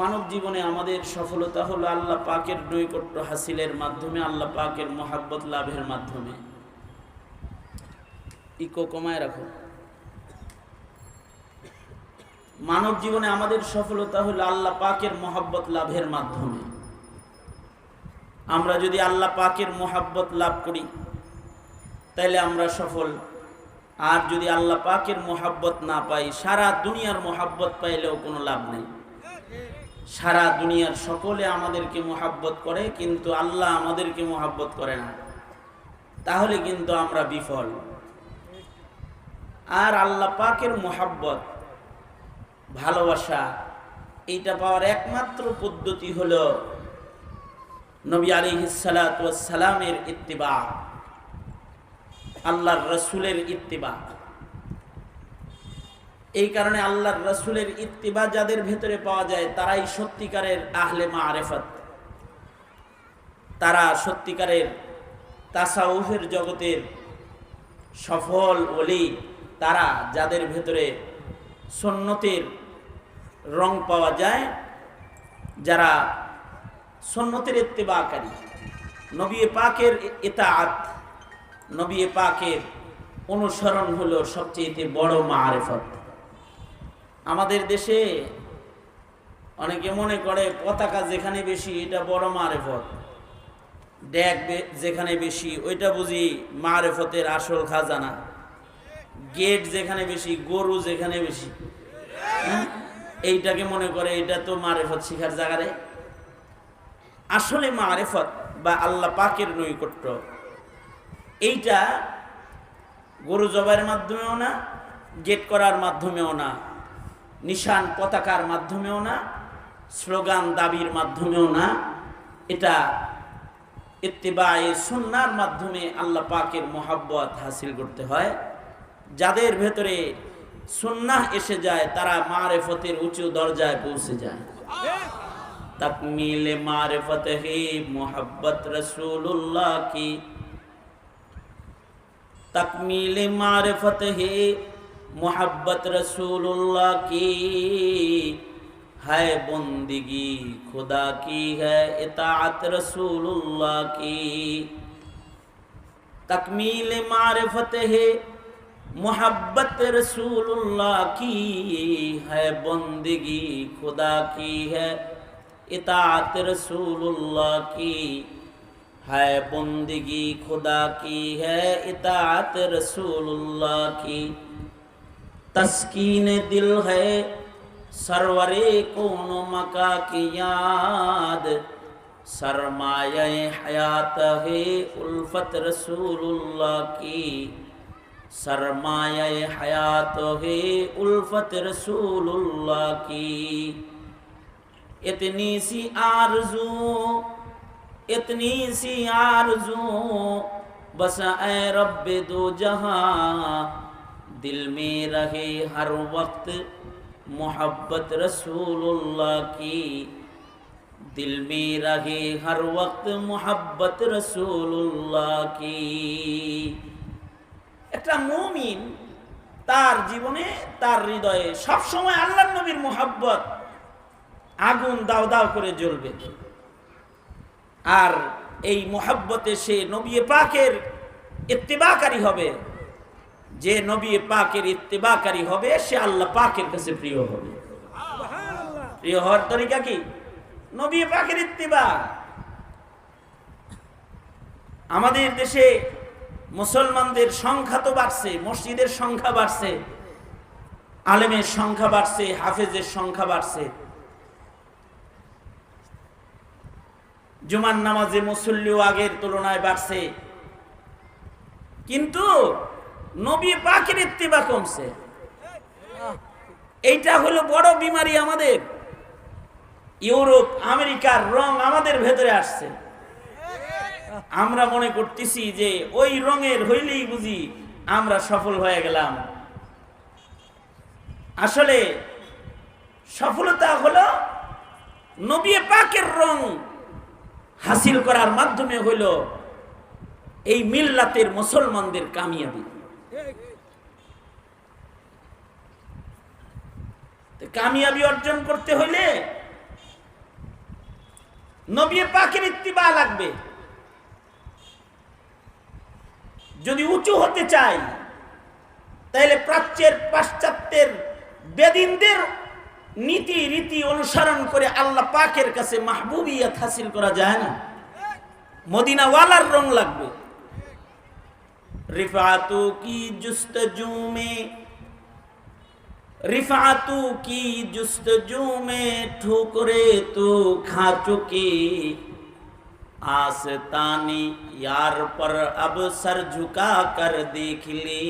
মানব জীবনে আমাদের সফলতা হলো আল্লাহ পাকের নৈকট্য হাসিলের মাধ্যমে, আল্লাহ পাকের মহাব্বত লাভের মাধ্যমে। ইকো কমায় রাখো। মানব জীবনে আমাদের সফলতা হলো আল্লাহ পাকের মহাব্বত লাভের মাধ্যমে। আমরা যদি আল্লাহ পাকের মহাব্বত লাভ করি তাইলে আমরা সফল। আর যদি আল্লাহ পাকের মহাব্বত না পাই, সারা দুনিয়ার মহাব্বত পাইলেও কোনো লাভ নেই। সারা দুনিয়ার সকলে আমাদেরকে মহাব্বত করে, কিন্তু আল্লাহ আমাদেরকে মহাব্বত করে না, তাহলে কিন্তু আমরা বিফল। আর আল্লাহ পাকের মহাব্বত, ভালোবাসা, এইটা পাওয়ার একমাত্র পদ্ধতি হলো নবী আলাইহিস সালাতু ওয়াস সালামের ইত্তিবা, আল্লাহর রাসূলের ইত্তিবা। এই কারণে আল্লাহর রাসূলের ইত্তিবা যাদের ভেতরে পাওয়া যায় তারাই সত্যিকারের আহলে মারিফত, তারা সত্যিকারের তাসাউফের জগতের সফল ওলি। তারা যাদের ভেতরে সুন্নতের রং পাওয়া যায়, যারা সুন্নতের ইত্তিবাকারী, নবী পাকের ইতাআত, নবী পাকের অনুসরণ হলো সবচেয়ে বড় মারিফত। আমাদের দেশে অনেকে মনে করে পতাকা যেখানে বেশি এটা বড় মারিফত, ড্যাগ যেখানে বেশি ওইটা বুঝি মারিফতের আসল খাজানা, গেট যেখানে বেশি, গরু যেখানে বেশি, এইটাকে মনে করে এটা তো মারিফত শিখার জায়গারে। আসলে মারিফত বা আল্লাহ পাকের নৈকট্য, এইটা গরু জবাইয়ের মাধ্যমেও না, গেট করার মাধ্যমেও না, নিশান পতাকার মাধ্যমেও না, স্লোগান দাবির মাধ্যমেও না, এটা ইত্তিবায়ে সুন্নাহর মাধ্যমে আল্লাহ পাকের মহাব্বত হাসিল করতে হয়। যাদের ভেতরে সুন্নাহ এসে যায় তারা মারিফতের উঁচু দরজায় পৌঁছে যায়। তাকমিলে মারিফত হে মোহাব্বত রসুল্লাহ কি, तकमील मारिफत है मोहब्बत रसूलुल्लाह की, है बंदगी खुदा की है इताअत रसूलुल्लाह की। तकमील मारिफत है मोहब्बत रसूलुल्लाह की, है बंदगी खुदा की है इताअत रसूलुल्लाह की, है बंदगी खुदा की है इताअत रसूलुल्लाह की। तस्कीन दिल है सरवरे कौनो मका की याद, सरमाया हयात है उल्फत रसूलुल्लाह की, सरमाया हयात है उल्फत रसूलुल्लाह की। इतनी सी आरज़ू, इतनी सी आरज़ू बस ऐ रब्बे दो जहां, दिल में रहे हर वक्त मोहब्बत रसूलुल्लाह की, दिल में रहे हर वक्त मोहब्बत रसूलुल्लाह की। একটা মুমিন তার জীবনে তার হৃদয়ে সব সময় আল্লাহর নবীর মোহাব্বত আগুন দাও দাও করে জ্বলবে। আর এই মোহাব্বতে সে নবী পাকের ইত্তিবাকারী হবে। যে নবী পাকের ইত্তিবাকারী হবে সে আল্লাহ পাকের কাছে প্রিয় হবে। প্রিয় হওয়ার তরিকা কি? নবী পাকের ইত্তিবা। আমাদের দেশে মুসলমানদের সংখ্যা তো বাড়ছে, মসজিদের সংখ্যা বাড়ছে, আলেমের সংখ্যা বাড়ছে, হাফেজের সংখ্যা বাড়ছে, জুমার নামাজে মুসল্লিও আগের তুলনায় বাড়ছে, কিন্তু নবী পাকের ইত্তিবা কমছে। এইটা হলো বড় বিমারি আমাদের। ইউরোপ আমেরিকার রং আমাদের ভেতরে আসছে। আমরা মনে করতেছি যে ওই রঙের হইলেই বুঝি আমরা সফল হয়ে গেলাম। আসলে সফলতা হলো নবী পাকের রং হাসিল করার মাধ্যমে হইল এই মিল্লাতের মুসলমানদের কামিয়াবি। কামিয়াবি অর্জন করতে হইলে নবী পাকের ইত্তিবা লাগবে। যদি উঁচু হতে চাই তাহলে প্রাচ্যের পাশ্চাত্যের বেদিনদের নীতি রীতি অনুসরণ করে আল্লাহ পাকের কাছে মাহবুবিয়ত হাসিল করা যায় না। মদিনা ওয়ালার রং লাগবে। रिफातू की जुस्तजू में रिफातू की जुस्तजू में ठोकरे तो खा चुके आस्तानी यार पर अब सर झुका कर देख ले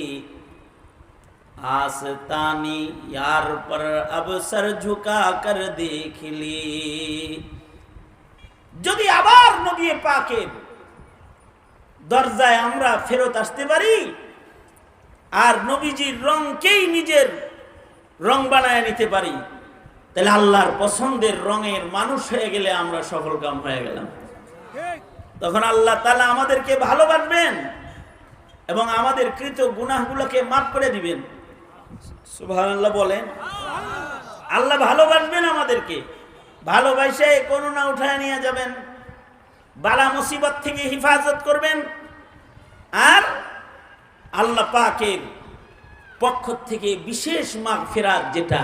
आस्तानी यार पर अब सर झुका कर देख ले। যদি আবার নবী পাকের দরজায় আমরা ফেরত আসতে পারি আর নবীজির রংকেই নিজের রং বানায় নিতে পারি, তাহলে আল্লাহর পছন্দের রঙের মানুষ হয়ে গেলে আমরা সফল কাম হয়ে গেলাম। তখন আল্লাহ তাআলা আমাদেরকে ভালোবাসবেন এবং আমাদের কৃত গুনাহগুলোকে মাফ করে দিবেন। সুবহানাল্লাহ বলেন। আল্লাহ ভালোবাসবেন আমাদেরকে, ভালোবাসে করুণা উঠায় নিয়ে যাবেন, বালা মুসিবত থেকে হেফাজত করবেন, আর আল্লাহ পাকের পক্ষ থেকে বিশেষ মাগফিরাত, যেটা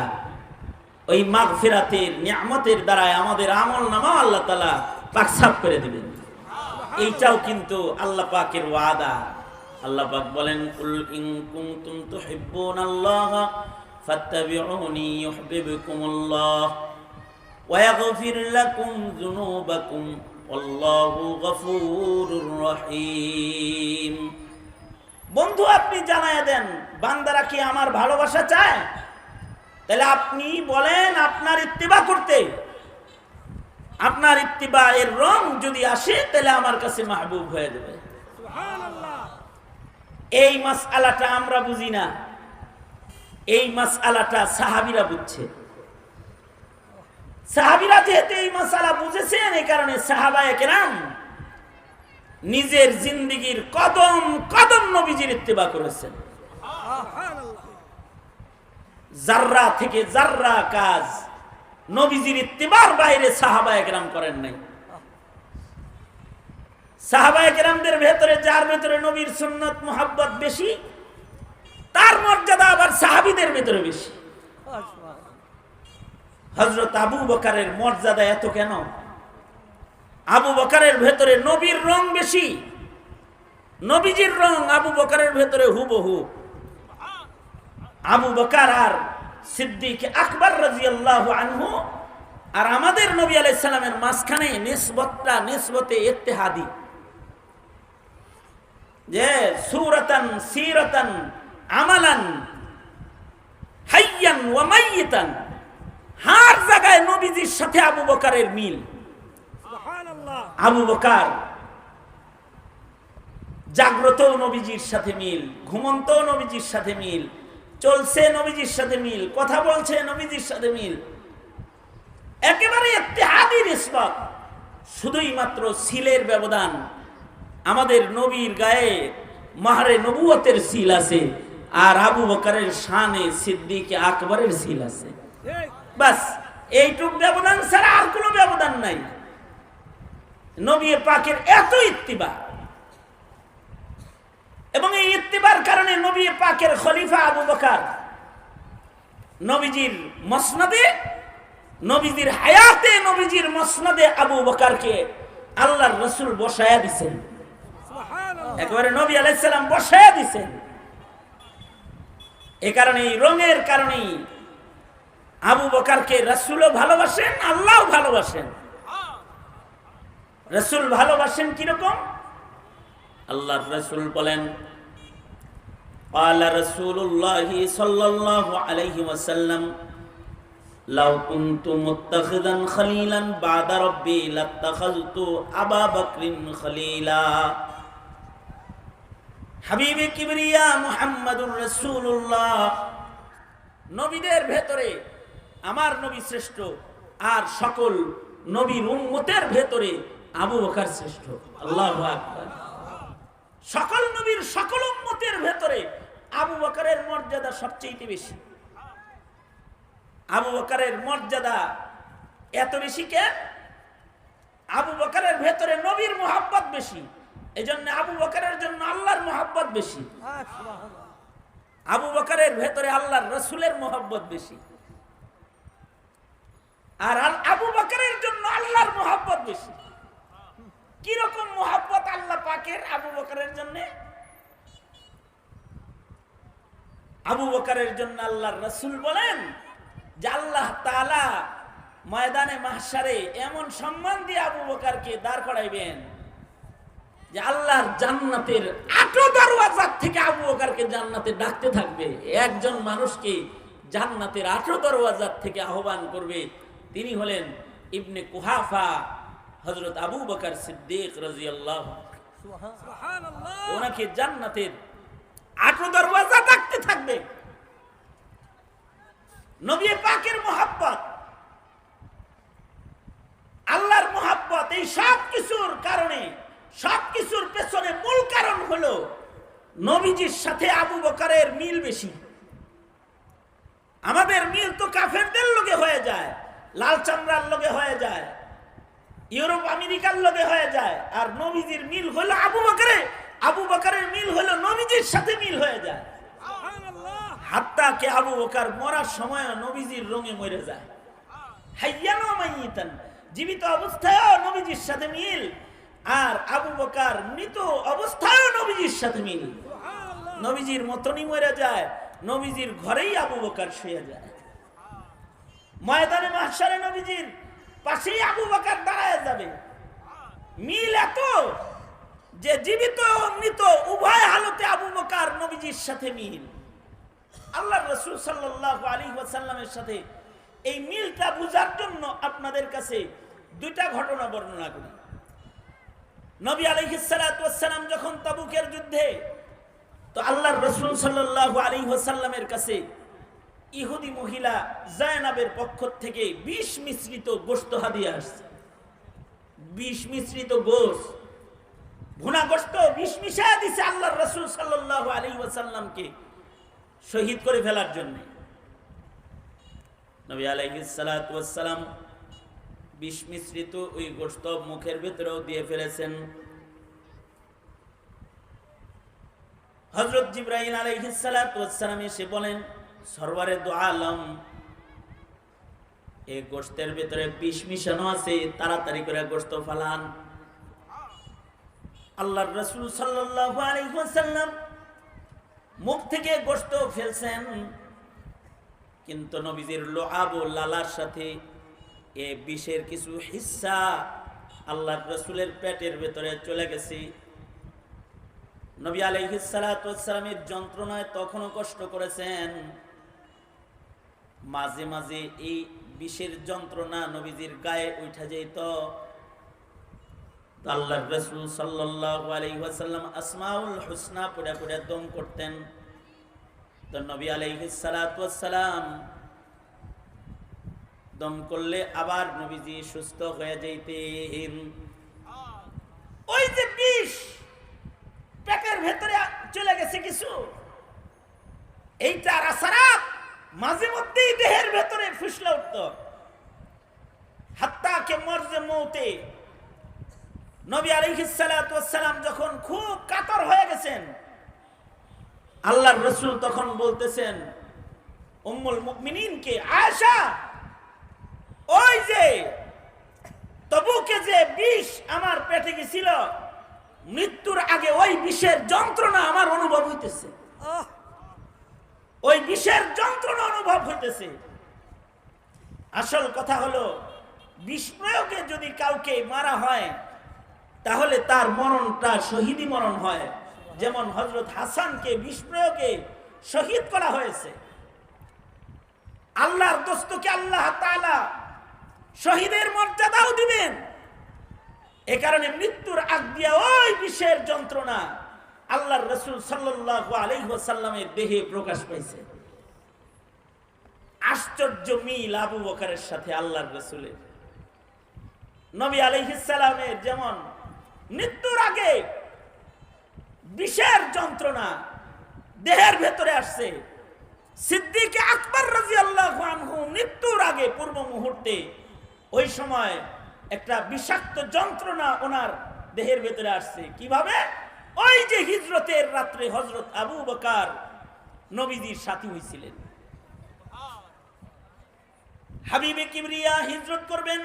ওই মাগফিরাতের নিয়ামতের দ্বারা আমাদের আমল নামা আল্লাহ তাআলা পাক সাফ করে দিবেন। এইটাও কিন্তু আল্লাহ পাকের ওয়াদা। আল্লাহ পাক বলেন, কুল ইন কুনতুম তুহিব্বুনাল্লাহ ফাত্তাবিউনি ইউহিব্বুকুমুল্লাহ ওয়া ইয়াগফির লাকুম যুনুবাকুম আল্লাহু গফুরুর রহিম। বন্ধু, আপনি জানায়া দেন বান্দারা কি আমার ভালোবাসা চায়? তাহলে আপনি বলেন আপনার ইত্তিবা করতে। আপনার ইত্তিবা এর রং যদি আসে তাহলে আমার কাছে মাহবুব হয়ে যাবে। সুবহানাল্লাহ। এই মাসআলাটা আমরা বুঝি না, এই মাসআলাটা সাহাবীরা বুঝছে। সাহাবীরা যেহেতু এই মাসালা বুঝেছেন, এই কারণে সাহাবায়ে কেরাম নিজের জিন্দেগীর কদম কদম নবীজির ইত্তিবা করেছেন। জাররা থেকে জাররা কাজ নবীজির ইত্তিবার বাইরে সাহাবায়ে কেরাম করেন নাই। সাহাবায়ে কেরামদের ভেতরে যার ভেতরে নবীর সুন্নাত মুহাব্বত বেশি, তার মর্যাদা আবার সাহাবীদের ভেতরে বেশি। হযরত আবু বকরের মর্যাদা এত কেন? আবু বকরের ভেতরে নবীর রং বেশি, নবীজির রং আবু বকরের ভেতরে হুবহু। আবু বকর আর সিদ্দিক আকবর রাদিয়াল্লাহু আনহু আর আমাদের নবী আলাইহিস সালামের মাঝখানে নিসবতটা নিসবতে ইত্তেহাদি, যে সূরাতান সিরাতান আমালান হাইয়ান ওয়া মাইয়িতান, হার জায়গায় নবীজির সাথে আবু বকরের মিল। সুবহানাল্লাহ। আবু বকর জাগ্রত নবীজির সাথে মিল, ঘুমন্ত নবীজির সাথে মিল, চলছে নবীজির সাথে মিল, কথা বলছে নবীজির সাথে মিল, একেবারে ইত্তেহাদি নিসবত। শুধুই মাত্র সিলের ব্যবধান। আমাদের নবীর গায়ে মাহরে নবুয়তের সিল আছে, আর আবু বকরের শানে সিদ্দিক আকবরের সিল আছে। বাস এইটুক ব্যবধান ছাড়া আর কোনো ব্যবধান নাই। নবী পাকের এত ইত্তিবা, এবং এই ইত্তিবার কারণে নবী পাকের খলিফা আবু বকর নবীজির মসনদে, নবীজির হায়াতে নবীজির মসনদে আবু বকরকে আল্লাহর রাসূল বসায়া দিয়েছেন। সুবহানাল্লাহ। একেবারে নবী আলাইহিস সালাম বসায়া দিয়েছেন। এই কারণে এই রঙের কারণেই আবু বকরকে রাসূলও ভালোবাসেন, আল্লাহও ভালোবাসেন। রাসূল ভালোবাসেন কিরকম? আল্লাহর রাসূল বলেন, ক্বালা রাসূলুল্লাহি সাল্লাল্লাহু আলাইহি ওয়াসাল্লাম, লাউ কুনতু মুত্তাখিযান খলিলান বা'দা রাব্বি লাত্তাখাযতু আবা বকরিন খলিলা। হাবিবে কিবরিয়া মুহাম্মাদুর রাসূলুল্লাহ, নবীদের ভেতরে আমার নবী শ্রেষ্ঠ, আর সকল নবীর উম্মতের ভেতরে আবু বকর শ্রেষ্ঠ। আল্লাহু আকবার। সকল নবীর সকল উম্মতের ভেতরে আবু বকরের মর্যাদা সবচেয়ে বেশি। আবু বকরের মর্যাদা এত বেশি কেন? আবু বকরের ভেতরে নবীর মোহাব্বত বেশি, এজন্য আবু বকরের জন্য আল্লাহর মোহাব্বত বেশি। আবু বকরের ভেতরে আল্লাহর রাসূলের মোহাব্বত বেশি, আর আবু বকরের জন্য আল্লাহর মোহাব্বত বেশি। কি রকম মোহাব্বত আল্লাহ পাকের আবু বকরের জন্য? আবু বকরের জন্য আল্লাহর রাসূল বলেন যে আল্লাহ তাআলা ময়দানে মাহশারে এমন সম্মান দিয়ে আবু বকরকে দাঁড় করাইবেন যে আল্লাহর জান্নাতের 8 দরওয়াজা থেকে আবু বকরকে জান্নাতে ডাকতে থাকবে। একজন মানুষকে জান্নাতের 8 দরওয়াজা থেকে আহ্বান করবে, তিনি হলেন ইবনে কুহাফা, হযরত আবু বকর সিদ্দিক রাদিয়াল্লাহু সুবহানাল্লাহ। ওনাকে জান্নাতের 8 দরওয়াজা ডাকতে থাকবে। নবী পাকের মোহাব্বত, আল্লাহর মোহাব্বত, এই সব কিছুর কারণে, সব কিছুর পেছনে মূল কারণ হলো নবীজির সাথে আবু বকরের মিল বেশি। আমাদের মিল তো কাফেরদের লগে হয়ে যায়, লাল চামড়ার লগে হয়ে যায়, ইউরোপ আমেরিকার লগে হয়ে যায়, আর নবীজির মিল হলো আবু বকরের মিল হলো নবীজির সাথে মিল হয়ে যায়। হাত্তা কে আবু বকর মরার সময় নবীজির রঙে মরে যায়, হাইয়ান ওয়া মাইয়িতান, জীবিত অবস্থায়ও নবীজির সাথে মিল, আর আবু বকর মৃত অবস্থায়ও নবীজির সাথে মিল। নবীজির মতনই মরে যায়, নবীজির ঘরেই আবু বকর শুয়ে যায়। ময়দানে মাহশারে নবীজির পাশেই আবু বকর দাঁড়ায় যাবে। মিল এত যে জীবিত ও মৃত উভয় হালতে আবু বকর নবীজির সাথে মিল। আল্লাহর রাসূল সাল্লাল্লাহু আলাইহি ওয়াসাল্লামের সাথে এই মিলটা বুঝার জন্য আপনাদের কাছে দুইটা ঘটনা বর্ণনা করি। নবী আলাইহিস সালাতু ওয়াস সালাম যখন তাবুকের যুদ্ধে, তো আল্লাহর রাসূল সাল্লাল্লাহু আলাইহি ওয়াসাল্লামের কাছে ইহুদি মহিলা জায়নাবের পক্ষ থেকে ২০ মিশ্রিত গোশত হাদিয়া আসছে। ২০ মিশ্রিত গোশত, ভুনা গোশত ২০ মিশায়া দিছে আল্লাহর রাসূল সাল্লাল্লাহু আলাইহি ওয়াসাল্লামকে শহীদ করে ফেলার জন্য। নবী আলাইহিস সালাতু ওয়াস সালাম ২০ মিশ্রিত ওই গোশত মুখের ভিতরেও দিয়ে ফেলেছেন। হযরত জিবরাইল আলাইহিস সালাতু ওয়াস সালাম এসে বলেন, সরওয়ারে দু আলম, এই গোশতের ভিতরে বিষ মিশানো আছে, তাড়াতাড়ি করে গোশত ফালান। আল্লাহর রাসূল সাল্লাল্লাহু আলাইহি ওয়াসাল্লাম মুখ থেকে গোশত ফেলছেন, কিন্তু নবীজির লোআব ও লালার সাথে এই বিষের কিছু হিস্সা আল্লাহর রাসূলের পেটের ভিতরে চলে গেছে। নবী আলাইহিস সালাতু ওয়াস সালামের যন্ত্রণায় তখনও কষ্ট করেছেন, মাঝে মাঝে এই বিষের যন্ত্রণা নবীজির গায়ে উঠে যেত। আল্লাহর রাসূল সাল্লাল্লাহু আলাইহি ওয়াসাল্লাম আসমাউল হুসনা পড়ে পড়ে দম করতেন। তো নবী আলাইহিস সালাতু ওয়াস সালাম দম করলে আবার নবীজি সুস্থ হয়ে যাইতেন। ওই যে বিষ পেটের ভেতরে চলে গেছে কিছু, এইটার আসারাত মাঝে মধ্যেই দেহের ভেতরে ফুসলে উঠত। হাত্তা কে মরজে মৌতে নবী আলাইহিস সালাতু ওয়াস সালাম যখন খুব কাতর হয়ে গেছেন, আল্লাহর রাসূল তখন বলতেছেন উম্মুল মুমিনিনকে, আয়েশা, ওই যে তবুকে যে বিষ আমার পেটে গেছিল, মৃত্যুর আগে ওই বিষের যন্ত্রণা আমার অনুভব হইতেছে, ওই বিষের যন্ত্রণা অনুভব হইতেছে। আসল কথা হলো, বিষ প্রয়োগে যদি কাউকে মারা হয় তাহলে তার মরণটা শহীদি মরণ হয়। যেমন হযরত হাসানকে বিষ প্রয়োগে শহীদ করা হয়েছে। আল্লাহর দোস্তকে আল্লাহ তাআলা শহীদের মর্যাদাও দিবেন। এ কারণে মৃত্যুর আগ দিয়ে ওই বিষের যন্ত্রণা আল্লাহর রাসূল সাল্লাল্লাহু আলাইহি ওয়াসাল্লামের দেহে প্রকাশ পাইছে। আশ্চর্য মিল আবু বকরের সাথে আল্লাহর রাসূলের। নবী আলাইহিস সালামের যেমন মৃত্যুর আগে বিষের যন্ত্রণা দেহের ভেতরে আসছে, সিদ্দিক আকবর রাদিয়াল্লাহু আনহু মৃত্যুর আগে পূর্ব মুহূর্তে ওই সময় একটা বিষাক্ত যন্ত্রণা ওনার দেহের ভেতরে আসছে। কিভাবে? ওই যে হিজরতের রাত্রে হযরত আবু বকর নবীজির সাথী হয়েছিলেন। হাবিবে কিবরিয়া হিজরত করবেন,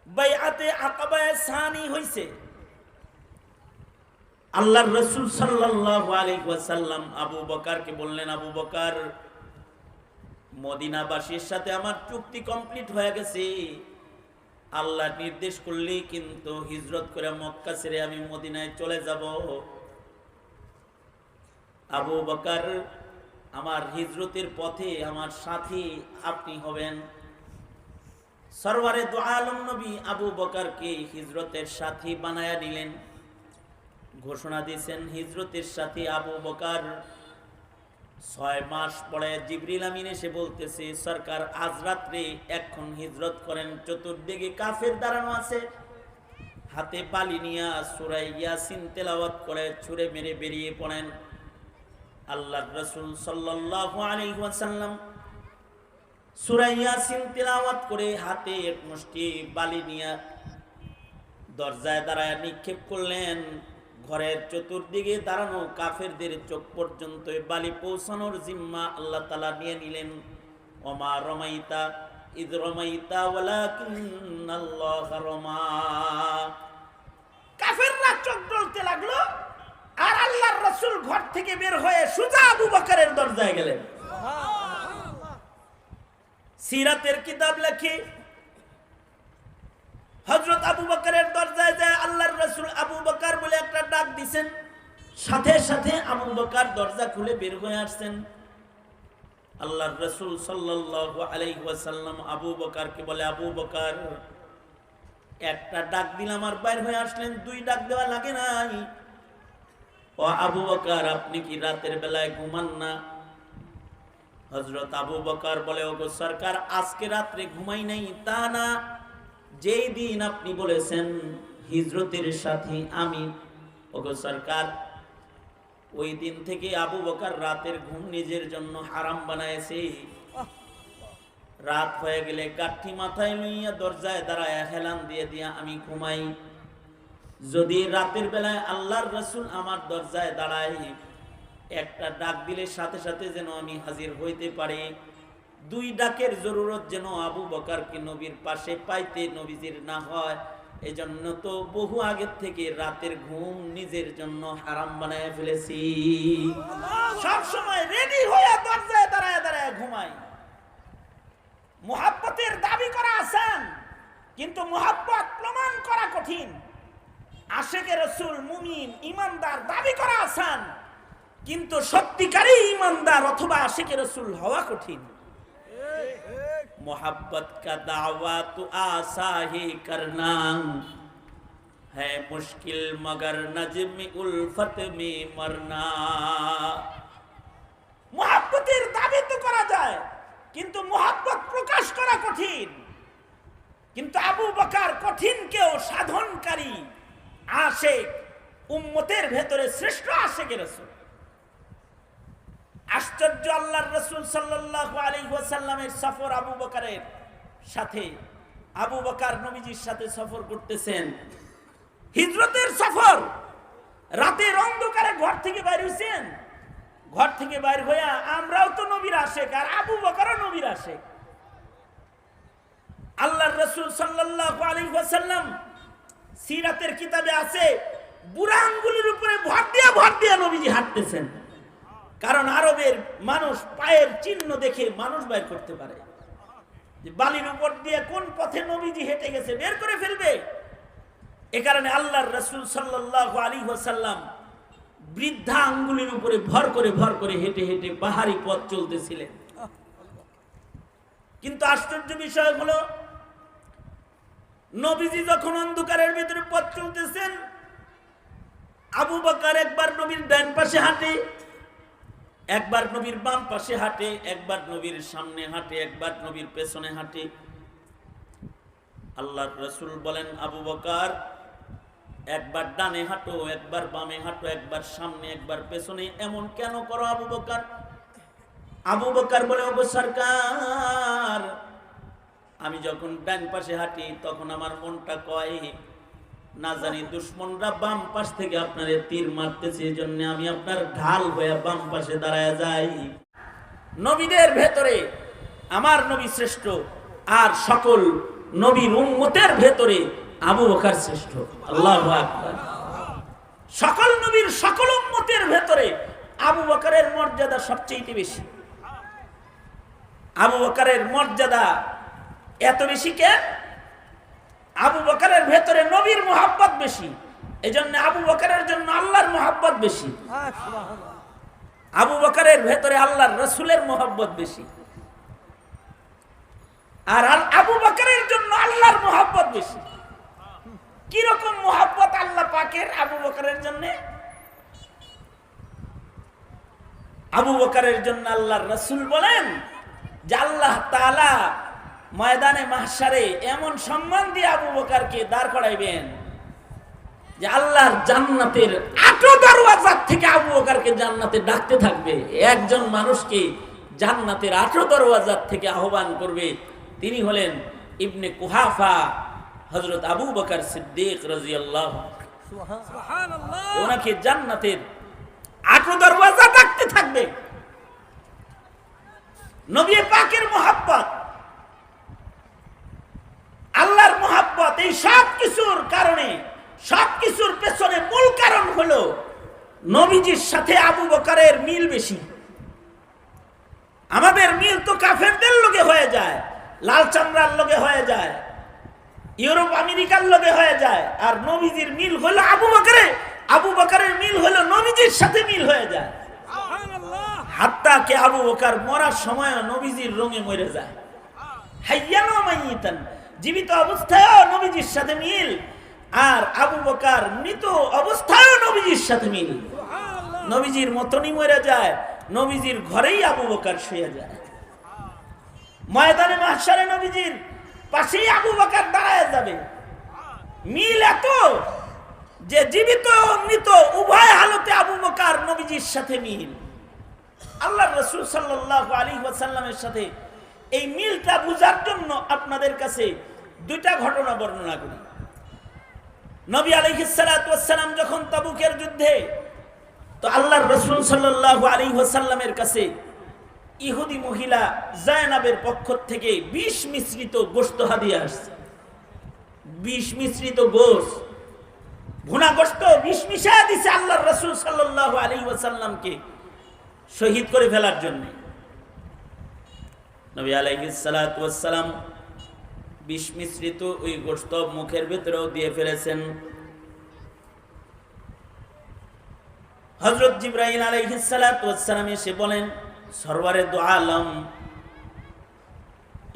বাইআতে আকাবায়ে সানি হইছে। আল্লাহর রাসূল সাল্লাল্লাহু আলাইহি ওয়াসাল্লাম আবু বকরকে বললেন, আবু বকর, মদিনাবাসীর সাথে আমার চুক্তি কমপ্লিট হয়ে গেছে। আল্লাহ নির্দেশ করলেই কিন্তু হিজরত করে মক্কা ছেড়ে আমি মদিনায় চলে যাব। আবু বকর, আমার হিজরতের পথে আমার সাথী আপনি হবেন। সরওয়ারে দু আলম নবী আবু বকরকে হিজরতের সাথী বানায়া নিলেন। ঘোষণা দিয়েছেন হিজরতের সাথী আবু বকর। 6 মাস পরে জিবরিল আমিন এসে বলতেছে, সরকার আজ রাত্রে এখন হিজরত করেন। চতুর্দিকে কাফের দাঁড়ানো আছে, হাতে বালি নিয়া সূরা ইয়াসিন তেলাওয়াত করে ছুঁড়ে মেরে বেরিয়ে পড়েন। আল্লাহর রাসূল সাল্লাল্লাহু আলাইহি ওয়াসাল্লাম সূরা ইয়াসিন তেলাওয়াত করে হাতে এক মুষ্টি বালি নিয়া দরজায় দাঁড়ায় নিক্ষেপ করলেন। ঘরের চতুর্দিকে দাঁড়ানো কাফেরদের চোখ পর্যন্ত বালি পৌঁছানোর জিম্মা আল্লাহ তাআলা নিয়ে নিলেন। ওমা রমাইতা ইদ রমাইতা ওয়ালাকিন্নাল্লাহ রমা। কাফেররা চোখ জ্বলতে লাগলো, আর আল্লাহর রাসূল ঘর থেকে বের হয়ে সোজা আবু বকরের দরজায় গেলেন। সিরাতের কিতাব লেখে হযরত আবু বকরের দরজায় যায় আল্লাহর রাসূল আবু বকর বলে একটা ডাক দিবেন, সাথে সাথে আবু বকর দরজা খুলে বের হয়ে আসছেন। আল্লাহর রাসূল সাল্লাল্লাহু আলাইহি ওয়াসাল্লাম আবু বকরকে বলে, আবু বকর, একটা ডাক দিলাম আর বাইর হয়ে আসলেন, 2 ডাক দেওয়া লাগে নাই। ও আবু বকর, আপনি কি রাতের বেলায় ঘুমান না? হযরত আবু বকর বলে, ওগো সরকার, আজকে রাত্রে ঘুমাই নাই তা না, যেই দিন আপনি বলেছেন হিজরতের সাথী আমি, ওগো সরকার, ওই দিন থেকে আবু বকর রাতের ঘুম নিজের জন্য হারাম বানায়েছে। রাত হয়ে গেলে কাঠি মাথায় লইয়া দরজায় দাঁড়ায় হেলান দিয়ে দিয়া আমি ঘুমাই। যদি রাতের বেলায় আল্লাহর রাসূল আমার দরজায় দাঁড়ায়, একটা ডাক দিলে সাথে সাথে যেন আমি হাজির হইতে পারি। 2 ডাকের জরুরত যেন আবু বকরকে নবীর পাশে পাইতে নবীজির না হয়, এজন্য তো বহু আগের থেকে রাতের ঘুম নিজের জন্য হারাম বানায় ফেলেছি। সব সময় রেডি হয়ে দরজায় দাঁড়ায় দাঁড়ায় ঘুমাই। মুহাব্বতের দাবি করা আসান, কিন্তু মুহাব্বত প্রমাণ করা কঠিন। আশিকে রাসূল, মুমিন, ঈমানদার দাবি করা আসান, কিন্তু সত্যিকারী ঈমানদার অথবা আশিকে রাসূল হওয়া কঠিন। मोहब्बत का दावा तो आसा ही करना है मुश्किल, मगर नज्म उल्फत में मरना। मोहब्बतेर दाबी तो करा যায়, কিন্তু মোহাব্বত প্রকাশ করা কঠিন। কিন্তু আবু বকর কঠিনকেও সাধনকারী আশিক, উম্মতের ভেতরে শ্রেষ্ঠ আশিকে রাসূল। আশ্চর্য, আল্লাহর রাসূল সাল্লাল্লাহু আলাইহি ওয়াসাল্লামের সফর আবু বকরের সাথে। আবু বকর নবীজির সাথে সফর করতেছেন, হিজরতের সফর। রাতের অন্ধকারে ঘর থেকে বাইর হইছেন। ঘর থেকে বাইর হইয়া আমরাও তো নবীর আশিক, আর আবু বকরও নবীর আশিক। আল্লাহর রাসূল সাল্লাল্লাহু আলাইহি ওয়াসাল্লাম সিরাতের কিতাবে আছে, বুড়া আঙ্গুলের উপরে ভর দিয়া নবীজি হাঁটতেছেন। কারণ আরবের মানুষ পায়ের চিহ্ন দেখে মানুষ বের করতে পারে, যে বালির উপর দিয়ে কোন পথে নবীজি হেঁটে গেছে বের করে ফেলবে। এ কারণে আল্লাহর রাসূল সাল্লাল্লাহু আলাইহি ওয়াসাল্লাম বৃদ্ধা আঙ্গুলের উপরে ভর করে হেঁটে হেঁটে পাহাড়ি পথ চলতেছিলেন। কিন্তু আশ্চর্য বিষয় হলো, নবীজি যখন অন্ধকারের ভিতরে পথ চলতেছেন, আবু বকর একবার নবীর ডান পাশে হাঁটে, একবার নবীর বাম পাশে হাঁটে, একবার নবীর সামনে হাঁটে, একবার নবীর পেছনে হাঁটে। আল্লাহর রাসূল বলেন, আবু বকর, একবার ডানে হাঁটো, একবার বামে হাঁটো, একবার সামনে, একবার পেছনে, এমন কেন করো আবু বকর? আবু বকর বলে, ওগো সরকার, আমি যখন ডান পাশে হাঁটি তখন আমার মনটা কয় না জানি দুশ্মনরা বাম পাশ থেকে আপনার তীর মারতেছে, এই জন্য আমি আপনার ঢাল হয়ে বাম পাশে দাঁড়ায় যাই। নবীদের ভেতরে আমার নবী শ্রেষ্ঠ, আর সকল নবীর উম্মতের ভেতরে আবু বকর শ্রেষ্ঠ। আল্লাহু আকবার। সকল নবীর সকল উম্মতের ভেতরে আবু বকরের মর্যাদা সবচেয়ে বেশি। আবু বকরের মর্যাদা এত বেশি কেন? আবু বকরের ভেতরে নবীর মোহাব্বত বেশি, এজন্য আবু বকরের জন্য আল্লাহর মোহাব্বত বেশি। আবু বকরের ভেতরে আল্লাহর রাসূলের মোহাব্বত বেশি, আর আবু বকরের জন্য আল্লাহর মোহাব্বত বেশি। কি রকম মোহাব্বত আল্লাহ পাকের আবু বকরের জন্য? আবু বকরের জন্য আল্লাহর রাসূল বলেন যে আল্লাহ তাআলা ময়দানে মাহশারে এমন সম্মান দিয়ে আবু বকরকে দাঁড় করাইবেন যে আল্লাহর জান্নাতের 8 দরওয়াজা থেকে আবু বকরকে জান্নাতে ডাকতে থাকবে। একজন মানুষকে জান্নাতের 8 দরওয়াজা থেকে আহ্বান করবে, তিনি হলেন ইবনে কুহাফা, হযরত আবু বকর সিদ্দিক রাদিয়াল্লাহু সুবহানাল্লাহ। ওনাকে জান্নাতের 8 দরওয়াজা ডাকতে থাকবে। নবী পাকের মোহাব্বত, আল্লাহর মোহাব্বত, এই সব কিছুর কারণে, সব কিছুর পেছনে মূল কারণ হলো নবীজির সাথে আবু বকরের মিল বেশি। আমাদের মিল তো কাফেরদের লগে হয়ে যায়, লাল চামড়ার লগে হয়ে যায়, ইউরোপ আমেরিকার লগে হয়ে যায়, আর নবীজির মিল হলো আবু বকরে। আবু বকরের মিল হলো নবীজির সাথে মিল হয়ে যায়। হাত্তা কে আবু বকর মরার সময় নবীজির রঙে মরে যায়। হাইয়ান ওয়া মাইয়িতান, জীবিত অবস্থায়ও নবীজির সাথে মিল, আর আবু বকর মৃত অবস্থায়ও নবীজির সাথে মিল। নবীজির মতনই মরে যায়, নবীজির ঘরেই আবু বকর শুয়ে যায়। ময়দানে মাহশারে নবীজির পাশেই আবু বকর দাঁড়ায় যাবে। মিল এত যে জীবিত ও মৃত উভয় হালতে আবু বকর নবীজির সাথে মিল। আল্লাহর রাসূল সাল্লাল্লাহু আলাইহি ওয়াসাল্লামের সাথে এই মিলটা বুঝার জন্য আপনাদের কাছে দুইটা ঘটনা বর্ণনা করি। নবী আলাইহিস সালাতু ওয়াস সালাম যখন তাবুকের যুদ্ধে, তো আল্লাহর রাসূল সাল্লাল্লাহু আলাইহি ওয়াসাল্লামের কাছে ইহুদি মহিলা যায়নাবের পক্ষ থেকে ২০ মিশ্রিত গোশত হাদিয়া আসছে। ২০ মিশ্রিত গোশত, ভুনা গোশত ২০ মিশায়া দিছে আল্লাহর রাসূল সাল্লাল্লাহু আলাইহি ওয়াসাল্লামকে শহীদ করে ফেলার জন্য। নবী আলাইহিস সালাতু ওয়াস সালাম ২০ মিশ্রিত ওই গোশত মুখের ভিতরেও দিয়ে ফেলেছেন। হযরত জিবরাইল আলাইহিস সালাতু ওয়াস সালাম এসে বলেন, সরওয়ারে দু আলম,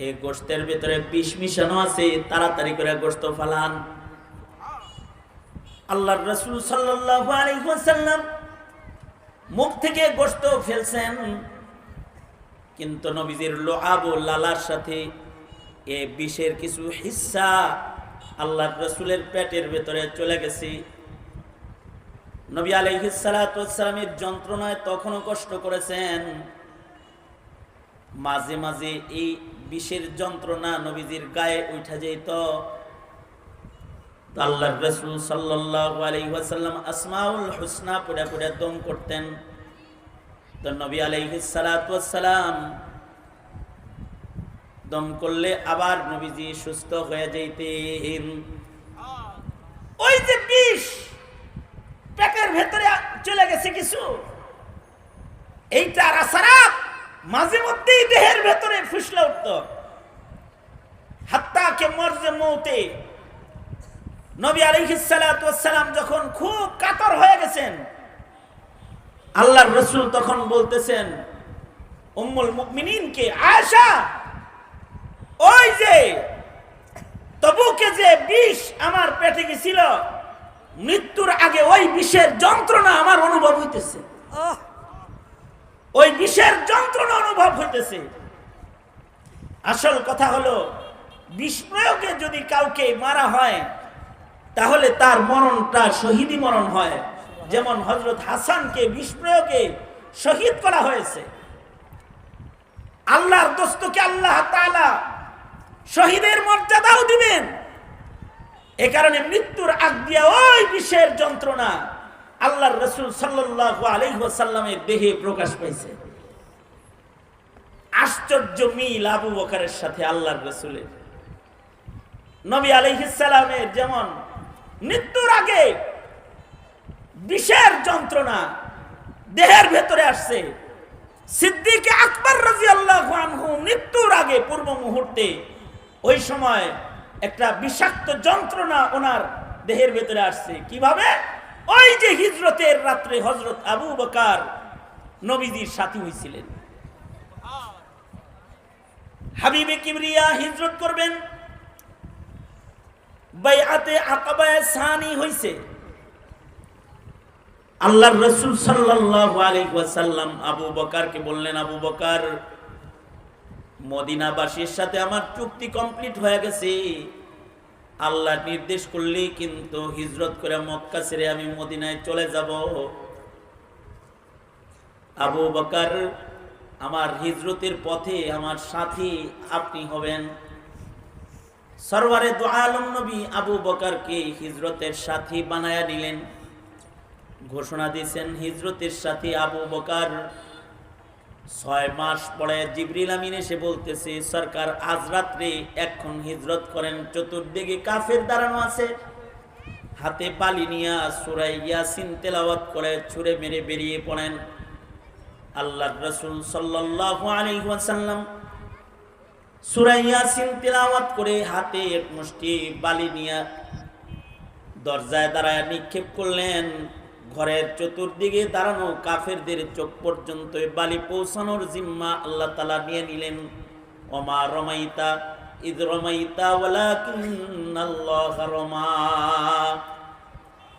এই গোশতের ভিতরে বিষ মিশানো আছে, তাড়াতাড়ি করে গোশত ফালান। আল্লাহর রাসূল সাল্লাল্লাহু আলাইহি ওয়াসাল্লাম মুখ থেকে গোশত ফেলছেন, কিন্তু নবীজির লোআব ও লালার সাথে এই বিষের কিছু হিস্সা আল্লাহর রাসূলের পেটের ভিতরে চলে গেছে। নবী আলাইহিস সালাতু ওয়াস সালামের যন্ত্রণায় তখনও কষ্ট করেছেন। মাঝে মাঝে এই বিষের যন্ত্রণা নবীজির গায়ে উঠে যেত। আল্লাহর রাসূল সাল্লাল্লাহু আলাইহি ওয়াসাল্লাম আসমাউল হুসনা পড়ে পড়ে দম করতেন। তো নবী আলাইহিস সালাতু ওয়াস সালাম দম করলে আবার নবীজি সুস্থ হয়ে যাইতেন। ওই যে বিষ পেটের ভেতরে চলে গেছে কিছু, এইটার আসারাত মাঝে মধ্যেই দেহের ভেতরে ফুসলে উঠত। হাত্তা কে মরজে মৌতে নবী আলাইহিস সালাতু ওয়াস সালাম যখন খুব কাতর হয়ে গেছেন, আল্লাহর রাসূল তখন বলতেছেন উম্মুল মুমিনিনকে, আয়েশা, ওই যে তবুকে যে বিষ আমার পেটে গেছিল, মৃত্যুর আগে ওই বিষের যন্ত্রণা আমার অনুভব হইতেছে, ওই বিষের যন্ত্রণা অনুভব হইতেছে। আসল কথা হলো, বিষ প্রয়োগে যদি কাউকে মারা হয় তাহলে তার মরণটা শহীদি মরণ হয়। যেমন হযরত হাসানকে বিষ প্রয়োগে শহীদ করা হয়েছে। আল্লাহর দোস্তকে আল্লাহ তাআলা শহীদের মর্যাদাও দিবেন। এ কারণে মৃত্যুর আগ দিয়া ওই বিষের যন্ত্রণা আল্লাহর রাসূল সাল্লাল্লাহু আলাইহি ওয়াসাল্লামের দেহে প্রকাশ পাইছে। আশ্চর্য মিল আবু বকরের সাথে আল্লাহর রাসূলের। নবী আলাইহিস সালামের যেমন মৃত্যুর আগে বিষের যন্ত্রণা দেহের ভেতরে আসছে, সিদ্দিক আকবর রাদিয়াল্লাহু আনহু মৃত্যুর আগে পূর্ব মুহূর্তে ওই সময় একটা বিষাক্ত যন্ত্রণা ওনার দেহের ভেতরে আসছে। কিভাবে? ওই যে হিজরতের রাত্রে হযরত আবু বকর নবীজির সাথী হয়েছিলেন। হাবিবে কিবরিয়া হিজরত করবেন, বাইআতে আকাবায়ে সানি হইছে। আল্লাহর রাসূল সাল্লাল্লাহু আলাইহি ওয়াসাল্লাম আবু বকরকে বললেন, আবু বকর, মদিনাবাসীর সাথে আমার চুক্তি কমপ্লিট হয়ে গেছে। আল্লাহ নির্দেশ করলেই কিন্তু হিজরত করে মক্কা ছেড়ে আমি মদিনায় চলে যাব। আবু বকর, আমার হিজরতের পথে আমার সাথী আপনি হবেন। সরওয়ারে দু আলম নবী আবু বকরকে হিজরতের সাথী বানায়া নিলেন। ঘোষণা দিয়েছেন হিজরতের সাথী আবু বকর। 6 মাস পরে জিবরিল আমিন এসে বলতেছে, সরকার আজ রাত্রে এখন হিজরত করেন। চতুর্দিকে কাফের দাঁড়ানো আছে, হাতে বালি নিয়ে সূরা ইয়াসিন তেলাওয়াত করে ছুঁড়ে মেরে বেরিয়ে পড়েন। আল্লাহর রাসূল সাল্লাল্লাহু আলাইহি ওয়াসাল্লাম সূরা ইয়াসিন তেলাওয়াত করে হাতে এক মুষ্টি বালি নিয়ে দরজায় দাঁড়ায় নিক্ষেপ করলেন। ঘরের চতুর্দিকে দাঁড়ানো কাফেরদের চোখ পর্যন্ত বালি পৌঁছানোর জিম্মা আল্লাহ তাআলা নিয়ে নিলেন। ওমা রমাইতা ইদ রমাইতা ওয়ালাকিন্নাল্লাহ রমা।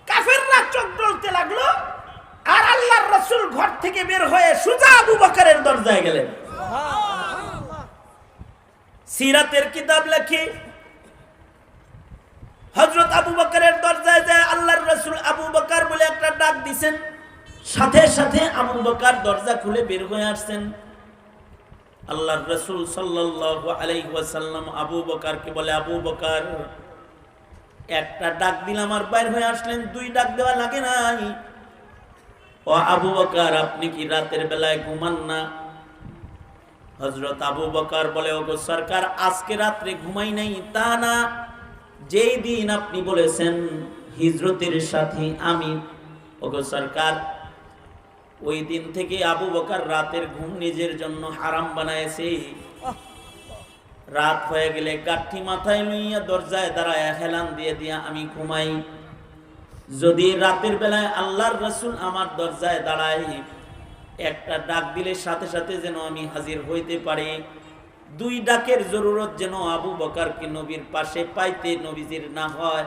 কাফেররা চোখ জ্বলতে লাগলো, আর আল্লাহর রাসূল ঘর থেকে বের হয়ে সোজা আবু বকরের দরজায় গেলেন। সিরাতের কিতাব লেখে হযরত আবু বকরের দরজায় যায় আল্লাহর রাসূল আবু বকর বলে একটা ডাক দিবেন, সাথে সাথে আবু বকর দরজা খুলে বের হয়ে আসছেন। আল্লাহর রাসূল সাল্লাল্লাহু আলাইহি ওয়াসাল্লাম আবু বকরকে বলে, আবু বকর, একটা ডাক দিলাম আর বাইর হয়ে আসলেন, 2 ডাক দেওয়া লাগে নাই। ও আবু বকর, আপনি কি রাতের বেলায় ঘুমান না? হযরত আবু বকর বলে, ওগো সরকার, আজকে রাত্রে ঘুমাই নাই তা না, যেই দিন আপনি বলেছেন হিজরতের সাথী আমি, ওগো সরকার, ওই দিন থেকে আবু বকর রাতের ঘুম নিজের জন্য হারাম বানায়েছে। রাত হয়ে গেলে গাঠি মাথায় লইয়া দরজায় দাঁড়ায় হেলান দিয়ে দিয়া আমি ঘুমাই। যদি রাতের বেলায় আল্লাহর রাসূল আমার দরজায় দাঁড়ায়, একটা ডাক দিলে সাথে সাথে যেন আমি হাজির হইতে পারি। 2 ডাকের জরুরত যেন আবু বকরকে নবীর পাশে পাইতে নবীজির না হয়,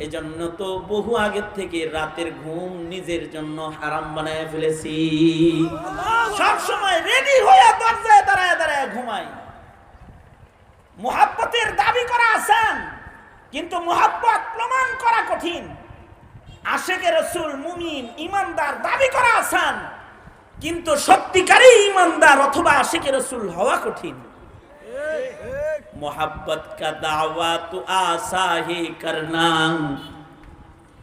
এজন্য তো বহু আগে থেকে রাতের ঘুম নিজের জন্য হারাম বানায় ফেলেছি। সব সময় রেডি হয়ে দরজায় দাঁড়ায় দাঁড়ায় ঘুমাই। মুহাব্বতের দাবি করা আসান, কিন্তু মুহাব্বত প্রমাণ করা কঠিন। আশিকে রাসূল, মুমিন, ঈমানদার দাবি করা আসান, কিন্তু সত্যিকারী ঈমানদার অথবা আশিকে রাসূল হওয়া কঠিন। मोहब्बत का दावा तो आसा ही करना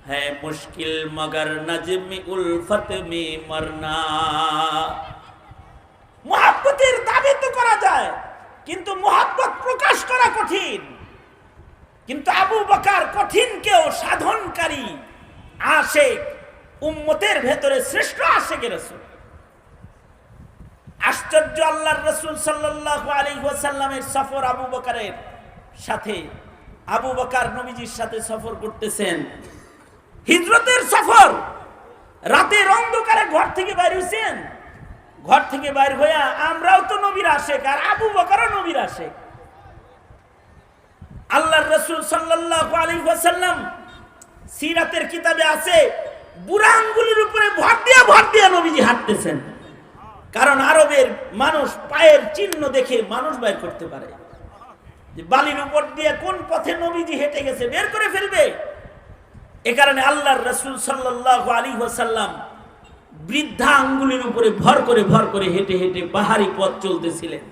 है मुश्किल, मगर नज्म उल्फत में मरना। मोहब्बतेर दाबी तो करा যায়, কিন্তু मोहब्बत প্রকাশ করা কঠিন। কিন্তু আবু বকর কঠিনকেও সাধনকারী আশিক, উম্মতের ভেতরে শ্রেষ্ঠ আশিকে রাসূল। আশ্চর্য, আল্লাহর রাসূল সাল্লাল্লাহু আলাইহি ওয়াসাল্লামের সফর আবু বকরের সাথে। আবু বকর নবীজির সাথে সফর করতেছেন, হিজরতের সফর। রাতের অন্ধকারে ঘর থেকে বাইর হইছেন। ঘর থেকে বাইর হইয়া আমরাও তো নবীর আশিক, আর আবু বকরও নবীর আশিক। আল্লাহর রাসূল সাল্লাল্লাহু আলাইহি ওয়াসাল্লাম, সিরাতের কিতাবে আছে, বুড়া আঙ্গুলের উপরে ভর দিয়া নবীজি হাঁটতেছেন। কারণ আরবের মানুষ পায়ের চিহ্ন দেখে মানুষ বের করতে পারে যে বালির উপর দিয়ে কোন পথে নবীজি হেঁটে গেছে, বের করে ফেলবে। এ কারণে আল্লাহর রাসূল সাল্লাল্লাহু আলাইহি ওয়াসাল্লাম বৃদ্ধা আঙ্গুলের উপরে ভর করে হেঁটে হেঁটে পাহাড়ি পথ চলতেছিলেন।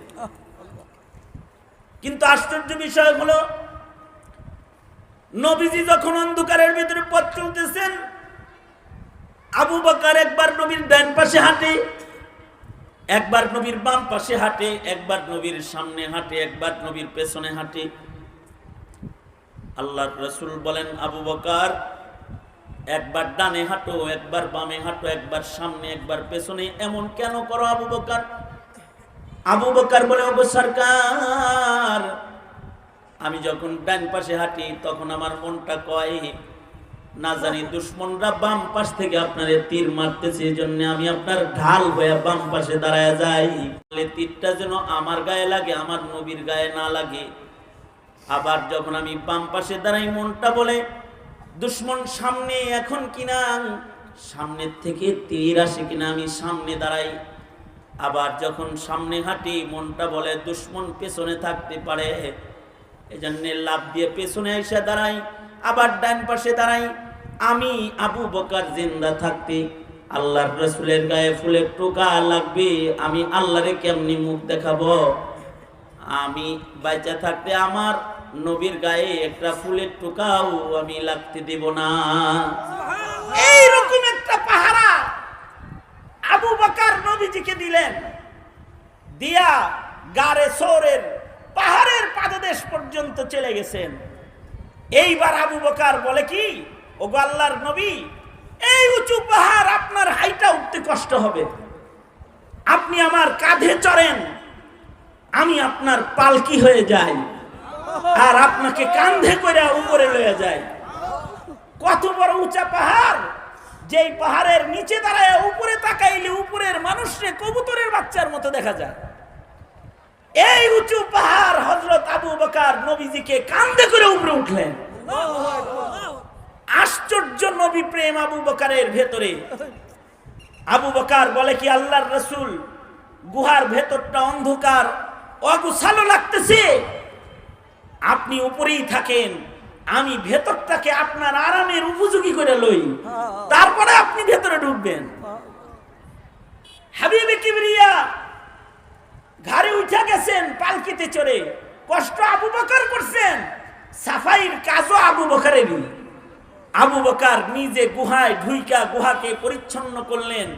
কিন্তু আশ্চর্য বিষয় হলো, নবীজি যখন অন্ধকারের ভিতরে পথ চলতেছেন, আবু বকর একবার নবীর ডান পাশে হাঁটে, একবার নবীর বাম পাশে হাঁটে, একবার নবীর সামনে হাঁটে, একবার নবীর পেছনে হাঁটে। আল্লাহর রাসূল বলেন, আবু বকর একবার ডানে হাঁটো, একবার বামে হাঁটো, একবার সামনে, একবার পেছনে, এমন কেন করো আবু বকর? আবু বকর বলে, ওগো সরকার, আমি যখন ডান পাশে হাঁটি তখন আমার মনটা কয়, না জানি দুশমনরা বাম পাশ থেকে আপনারে তীর মারতেছে, এই জন্য আমি আপনার ঢাল হয়ে বাম পাশে দাঁড়ায় যাই, তীরটা যেন আমার গায়ে লাগে, আমার নবীর গায়ে না লাগে। আবার যখন আমি বাম পাশে দাঁড়াই, মনটা বলে দুশমন সামনে এখন কিনা, সামনের থেকে তীর আসে কিনা, আমি সামনে দাঁড়াই। আবার যখন সামনে হাঁটি, মনটা বলে দুশমন পেছনে থাকতে পারে, এজন্য লাফ দিয়ে পেছনে এসে দাঁড়াই। আবার ডান পাশে দাঁড়াই। আমি আবু বকর জিন্দা থাকতে আল্লাহর রাসূলের গায়ে ফুলের টোকা লাগবে, আমি আল্লাহরে কেমনি মুখ দেখাবো? আমি বাইচা থাকতে আমার নবীর গায়ে একটা ফুলের টোকাও আমি লাগতে দেব না। এইরকম একটা পাহারা আবু বকর নবীজিকে দিলেন, দিয়া গারে সৌরের পাহাড়ের পাদদেশ পর্যন্ত চলে গেছেন। এইবার আবু বকর বলে কি, ওগো আল্লাহর নবী, এই উঁচু পাহাড় আপনার হাইটা উঠতে কষ্ট হবে, আপনি আমার কাঁধে চড়েন, আমি আপনার পালকি হয়ে যাই আর আপনাকে কাঁধে করে উপরে লয়ে যাই। কত বড় উঁচা পাহাড়, যেই পাহাড়ের নিচে দাঁড়ায় উপরে তাকাইলে উপরের মানুষকে কবুতরের বাচ্চার মতো দেখা যায়। এই উঁচু পাহাড় হযরত আবু বকর নবীজিকে কাঁধে করে উপরে উঠলেন। আশ্চর্য নবী প্রেম আবু বকরের ভেতরে। আবু বকর বলে কি, আল্লাহর রাসূল, গুহার ভেতরটা অন্ধকার, অগোছালো লাগতেছে, আপনি উপরেই থাকেন, আমি ভেতরটাকে আপনার আরামের উপযোগী করে লই, তারপরে আপনি ভেতরে ঢুকবেন। হাবিবে কিবরিয়া ঘাড়ে উঠে গেছেন পালকিতে চড়ে, কষ্ট আবু বকর করছেন, সাফাইর কাজও আবু বকরেরই। আবু বকর নিজে গুহায় ঢুইকা গুহাকে পরিচ্ছন্ন করলেন,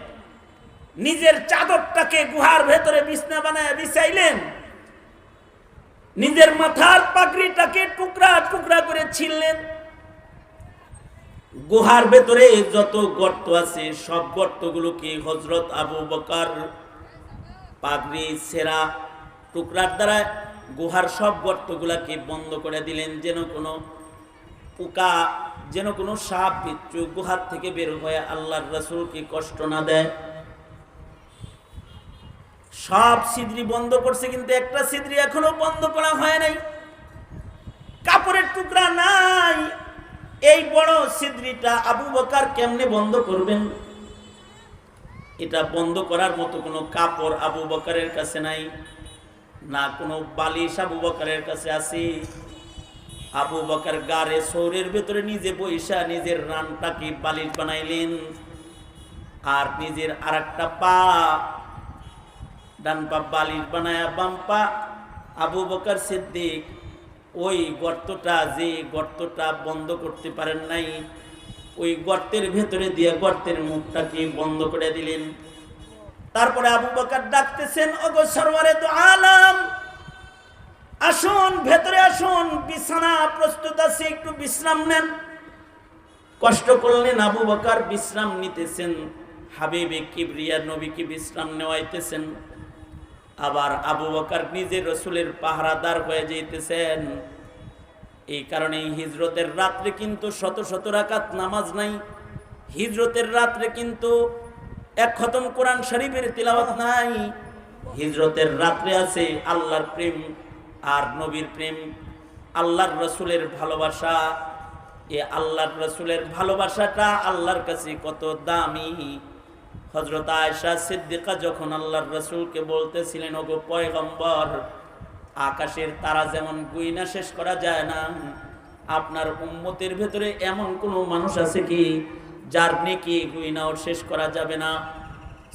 নিজের চাদরটাকে গুহার ভেতরে বিছনা বানায় বিছাইলেন, নিজের মাথার পাগড়িটাকে টুকরা টুকরা করে ছিঁড়লেন। গুহার ভেতরে যত গর্ত আছে সব গর্তগুলোকে হযরত আবু বকর পাগড়ি ছেঁড়া টুকরার দ্বারা গুহার সব গর্তগুলাকে বন্ধ করে দিলেন, যেন কোনো পোকা, যেন কোনো সাপ বিচ্ছু গুহার থেকে বের হয়ে আল্লাহর রাসূলকে কষ্ট না দেয়। সব ছিদ্রি বন্ধ করছে, কিন্তু একটা ছিদ্রি এখনো বন্ধ করা হয় নাই, কাপড়ের টুকরা নাই। এই বড় ছিদ্রিটা আবু বকর কেমনে বন্ধ করবেন? এটা বন্ধ করার মতো কোনো কাপড় আবু বকরের কাছে নাই, না কোনো বালিশ আবু বকরের কাছে আছে। আবু বকর গারে সৌরের ভেতরে নিজে বৈশা নিজের রানটাকে বালিশ বানাইলেন, আর নিজের আরেকটা পা, ডান পা বালিশ বানায়া বাম পা আবু বকর সিদ্দিক ওই গর্তটা, যে গর্তটা বন্ধ করতে পারেন নাই, ওই গর্তের ভেতরে দিয়ে গর্তের মুখটাকে বন্ধ করে দিলেন। তারপরে আবু বকর ডাকতেছেন, ওগো সরওয়ারে দু আলম, আসুন ভেতরে আসুন, বিছানা প্রস্তুত আছে, একটু বিশ্রাম নেন। কষ্ট করলেন, আবু বকর বিশ্রাম নিতেছেন, হাবিবে কিবরিয়া নবীকে বিশ্রাম নেওয়াইতেছেন। আবার আবু বকর নিজে রাসূলের পাহারাদার হয়ে যাইতেছেন। এই কারণে হিজরতের রাত্রে কিন্তু শত শত রাকাত নামাজ নাই, হিজরতের রাত্রে কিন্তু এক খতম কোরআন শরীফের তিলাওয়াত নাই। হিজরতের রাত্রে আছে আল্লাহর প্রেম আর নবীর প্রেম, আল্লাহর রাসূলের ভালোবাসা। এই আল্লাহর রাসূলের ভালোবাসাটা আল্লাহর কাছে কত দামি। হযরত আয়েশা সিদ্দিকা যখন আল্লাহর রাসূলকে বলতেছিলেন, ওগো পয়গম্বর, আকাশের তারা যেমন গুইনা শেষ করা যায় না, আপনার উম্মতের ভেতরে এমন কোনো মানুষ আছে কি যার নেকি গুইনাও শেষ করা যাবে না?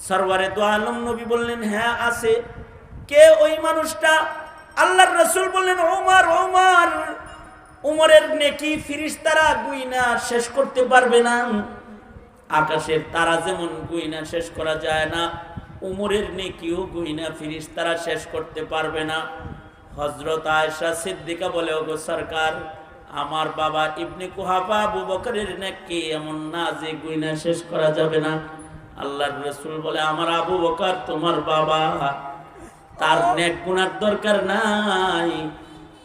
সরওয়ারে দু আলম নবী বললেন, হ্যাঁ আছে। কে ওই মানুষটা? আল্লাহর রাসূল বললেন, ওমর ওমর, উমরের নেকি ফেরেশতারা গুইনা শেষ করতে পারবে না। আকাশের তারা যেমন গুইনা শেষ করা যায় না, উমরের নেকিও গুইনা ফেরেশতারা শেষ করতে পারবে না। হযরত আয়েশা সিদ্দিকা বলে, ওগো সরকার, আমার বাবা ইবনে কুহাফা আবু বকরের নেকি এমন না যে গুইনা শেষ করা যাবে না। আল্লাহর রাসূল বলে, আমার আবু বকর তোমার বাবা, তার নেক গুনার দরকার নাই।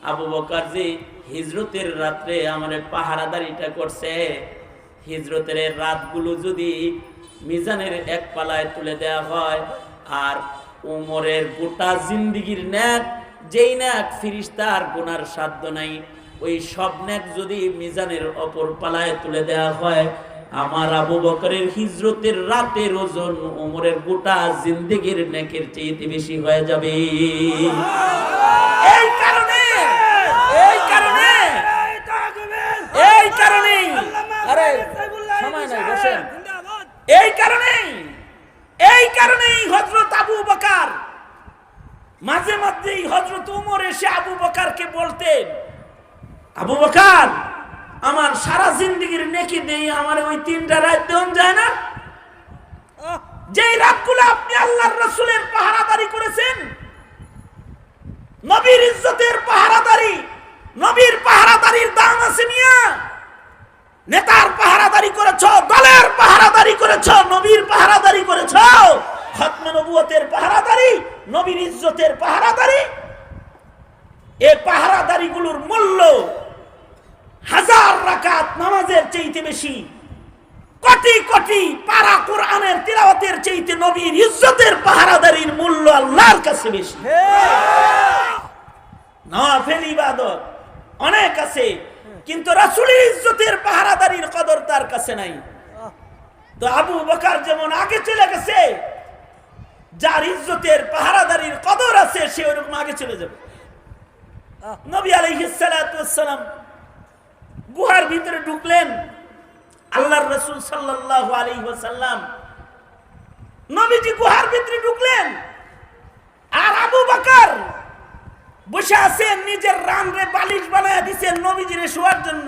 আবু বকর যে হিজরতের রাত্রে আমারে পাহারাদারিটা করছে, হিজরতের রাতগুলো যদি মিজানের এক পালায় তুলে দেওয়া হয়, আর উমরের গোটা জিন্দেগীর নেক, যেই নেক ফেরেশতার গুনার সাধ্য নাই, ওই সব নেক যদি মিজানের অপর পালায় তুলে দেওয়া হয়, আমার আবু বকরের হিজরতের রাতের ওজন উমরের গোটা জিন্দেগীর নেকের চেয়ে বেশি হয়ে যাবে। এই কারণে আরে সময় নাই, বসেন। এই কারণেই হযরত আবু বকর মাঝে মাঝেই হযরত উমর এসে আবু বকরকে বলতেন, আবু বকর, আমার সারা জিন্দেগীর নেকি দেই আমার ওই 3টা রাত দেন যায় না? যেই রাতগুলো আপনি আল্লাহর রাসূলের পাহারাদারি করেছেন, নবীর ইজ্জতের পাহারাদারি, নবীর পাহারাদারির দাম আছে মিয়া। নেতার পাহারাদারি করেছো, দলের পাহারাদারি করেছো, নবীর পাহারাদারি করেছো, খতমে নবুয়তের পাহারাদারি, নবীর ইজ্জতের পাহারাদারি। এই পাহারাদারিগুলোর মূল্য হাজার রাকাত নামাজের চাইতে বেশি, কোটি কোটি পারা কোরআনের তিলাওয়াতের চাইতে নবীর ইজ্জতের পাহারাদারির মূল্য আল্লাহর কাছে বেশি। নফল ইবাদত অনেক আছে, কিন্তু রাসূলের ইজ্জতের পাহারাদারির কদর তার কাছে নাই। তো আবু বকর যেমন আগে চলে গেছে, যার ইজ্জতের পাহারাদারির কদর আছে সে ওরকম আগে চলে যাবে। নবী আলাইহিস সালাতু ওয়াস সালাম গুহার ভিতরে ঢুকলেন, আল্লাহর রাসূল সাল্লাল্লাহু আলাইহি ওয়াসাল্লাম নবীজি গুহার ভিতরে ঢুকলেন, আর আবু বকর বসে আছেন, নিজের রানরে বালিশ বানায়া দিয়েছেন নবীজিরে শোয়ার জন্য।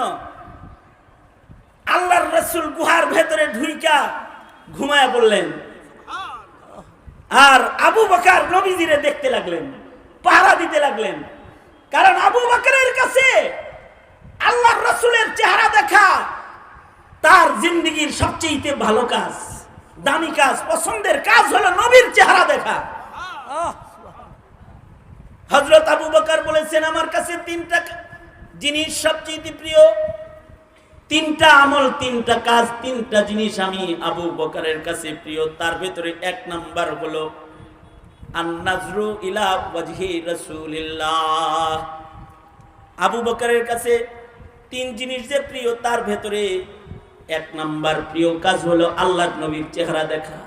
আল্লাহর রাসূল গুহার ভেতরে ঢুইকা ঘুমায়া পড়লেন, আর আবু বকর নবীজিরে দেখতে লাগলেন, পাহারা দিতে লাগলেন। কারণ আবু বকরের কাছে আল্লাহর রাসূলের চেহারা দেখা তার জিন্দেগীর সবচেয়ে ভালো কাজ, দামি কাজ, পছন্দের কাজ হলো নবীর চেহারা দেখা। হযরত আবু বকর বলেছেন, আমার কাছে 3টা জিনিস সবচেয়ে প্রিয়, 3টা আমল, 3টা কাজ, 3টা জিনিস আমি আবু বকরের কাছে প্রিয়। তার ভিতরে 1 নাম্বার হলো আন-নাজরু ইলা ওয়াজহি রাসূলিল্লাহ। আবু বকরের কাছে 3 জিনিস যে প্রিয়, তার ভেতরে 1 নাম্বার প্রিয় কাজ হলো আল্লাহর নবীর চেহারা দেখা।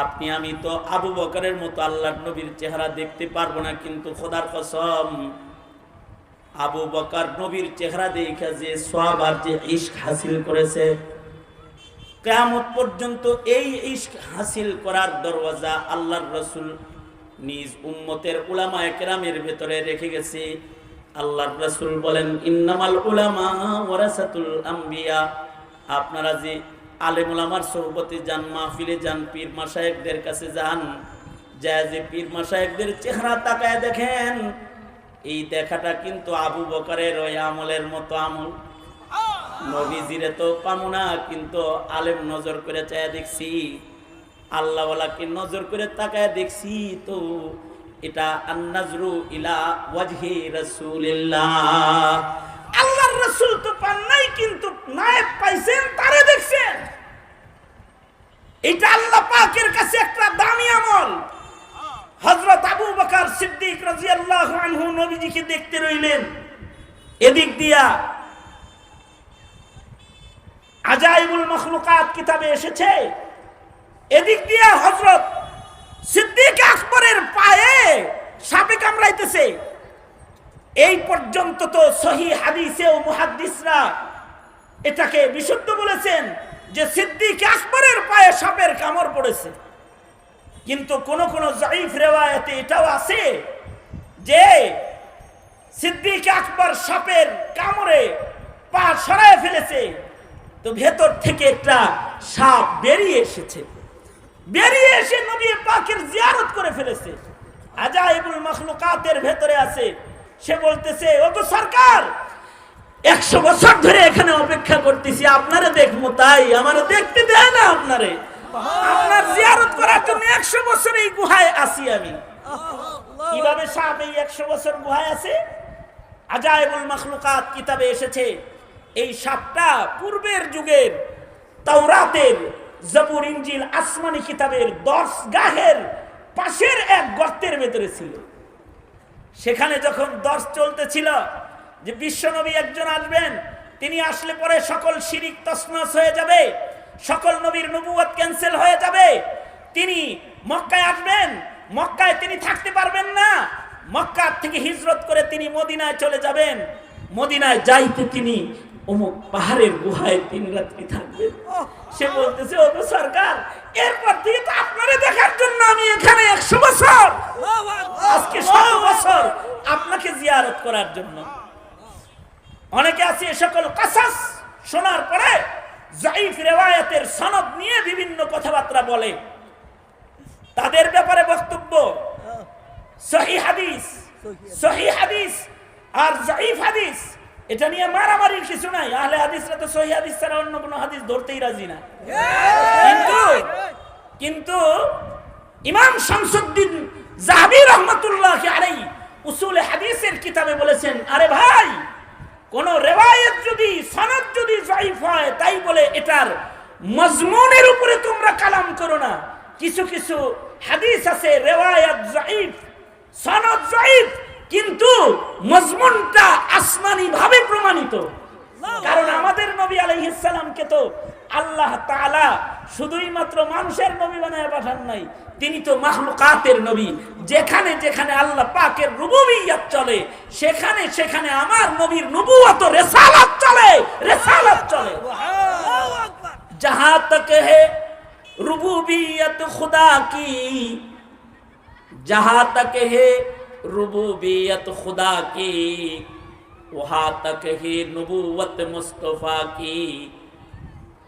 আপনি আমি তো আবু বকরের মতো আল্লাহর নবীর চেহারা দেখতে পারবো না, কিন্তু খোদার কসম আবু বকর নবীর চেহারা দেখে যে সওয়াব আর যে ইশক হাসিল করেছে, কিয়ামত পর্যন্ত এই ইশক হাসিল করার দরওয়াজা আল্লাহর রাসূল নিজ উম্মতের উলামায়ে কেরামের ভিতরে রেখে গেছে। আল্লাহর রাসূল বলেন, ইন্নামাল উলামা ওয়ারাসাতুল আম্বিয়া। আপনারা যে আলেম উলামার সোহবতে যান, মাহফিলে যান, পীর মাশায়েখদের কাছে যান, যা যে পীর মাশায়েখদের চেহারা তাকায় দেখেন, এই দেখাটা কিন্তু আবু বকরের ওই আমলের মতো আমল। নবীজিরে তো পামু না, কিন্তু আলেম নজর করে চায় দেখছি, আল্লাহওয়ালাকে নজর করে তাকায় দেখছি, তো এটা আন-নাজরু ইলা ওয়াজহি রাসূলিল্লাহ। আল্লাহর রাসূল তো পান নাই, কিন্তু নায়েব পাইছেন, তারে দেখছেন। এটা আল্লাহ পাকের কাছে একটা দামি আমল। হযরত আবু বকর সিদ্দিক রাদিয়াল্লাহু আনহু নবীজিকে দেখতে রইলেন। এদিক দিয়া আজাইবুল মখলুকাত কিতাবে এসেছে, এদিক দিয়া হযরত সিদ্দিক আকবরের পায়ে সাপে কামড়াইতেছে। এই পর্যন্ত তো সহিহ হাদিসে ও মুহাদ্দিসরা এটাকে বিশুদ্ধ বলেছেন যে সিদ্দিক আকবরের পায়ে সাপের কামড় পড়েছে। কিন্তু কোন কোন যায়ীফ রিওয়ায়াতে এটাও আছে যে সিদ্দিক আকবর সাপের কামড়ে পা সরায় ফেলেছে, তো ভেতর থেকে একটা সাপ বেরিয়ে এসেছে, বেরিয়ে এসে নবী পাকের জিয়ারত করে ফেলেছে। আজাইবুল মাখলুকাতের ভেতরে আছে। সে বলতেছে, ও তো সরকার, 100 বছর ধরে এখানে অপেক্ষা করতেছি আপনারে দেখবো, তাই আমারে দেখতে দেয় না আপনারে, আপনার জিয়ারত করার জন্য 100 বছর এই গুহায় আসি আমি। কিভাবে সাপ এই 100 বছর গুহায় আছে? আজাইবুল মাখলুকাত কিতাবে এসেছে এই সাপটা পূর্বের যুগের তাওরাতের, জবুর, ইনজিল, আসমানি কিতাবের 10 গাহের পাশের এক গর্তের ভেতরে ছিল। সেখানে যখন দর্শ চলতেছিল যে বিশ্বনবী একজন আসবেন, তিনি আসলে পরে সকল শিরিক তছনছ হয়ে যাবে, সকল নবীর নবুয়ত ক্যান্সেল হয়ে যাবে, তিনি মক্কায় আসবেন, মক্কায় তিনি থাকতে পারবেন না, মক্কা থেকে হিজরত করে তিনি মদিনায় চলে যাবেন, মদিনায় যাইতে তিনি অমুক পাহাড়ের গুহায় 3 রাত্রি থাকবেন। সে বলতেছে, ও সরকার, এরপর থেকে তো আপনারে দেখার জন্য আমি এখানে 100 বছর, আজকে 100 বছর আপনাকে জিয়ারত করার জন্য। অনেকে আছে এ সকল কাসাস শোনার পরে যায়িফ রিওয়ায়াতের সনদ নিয়ে বিভিন্ন কথাবার্তা বলে। তাদের ব্যাপারে বক্তব্য সহিহ হাদিস আর যায়িফ হাদিস, এটা নিয়ে মারামারির কিছু নাই। আহলে হাদিসরা তো সহিহ হাদিস ছাড়া অন্য কোনো হাদিস ধরতেই রাজি না। কিন্তু ইমাম শামসুদ্দিন যাহাবী রাহমাতুল্লাহি আলাইহি উসুলে হাদিসের কিতাবে বলেছেন, আরে ভাই, কোন রিওয়ায়াত যদি সনদ যদি যায়িফ হয়, তাই বলে এটার মজমুনের উপরে তোমরা কালাম করো না। কিছু কিছু হাদিস আছে রিওয়ায়াত যায়িফ, সনদ যায়িফ, কিন্তু মজমুনটা আসমানি ভাবে প্রমাণিত। কারণ আমাদের নবী আলাইহিস সালামকে তো আল্লাহ তাআলা শুধুই মাত্র মানুষের নবী বানায় পাঠান নাই, তিনি তো মাখলুকাতের নবী। যেখানে যেখানে আল্লাহ পাকের রুবুবিয়্যাত চলে, সেখানে সেখানে আমার নবীর নবুয়ত রিসালাত চলে, রিসালাত চলে। जहां तक है रुबूबियत खुदा की, जहां तक है रुबूबियत खुदा की, वहां तक है नबूवत मुस्तफा की,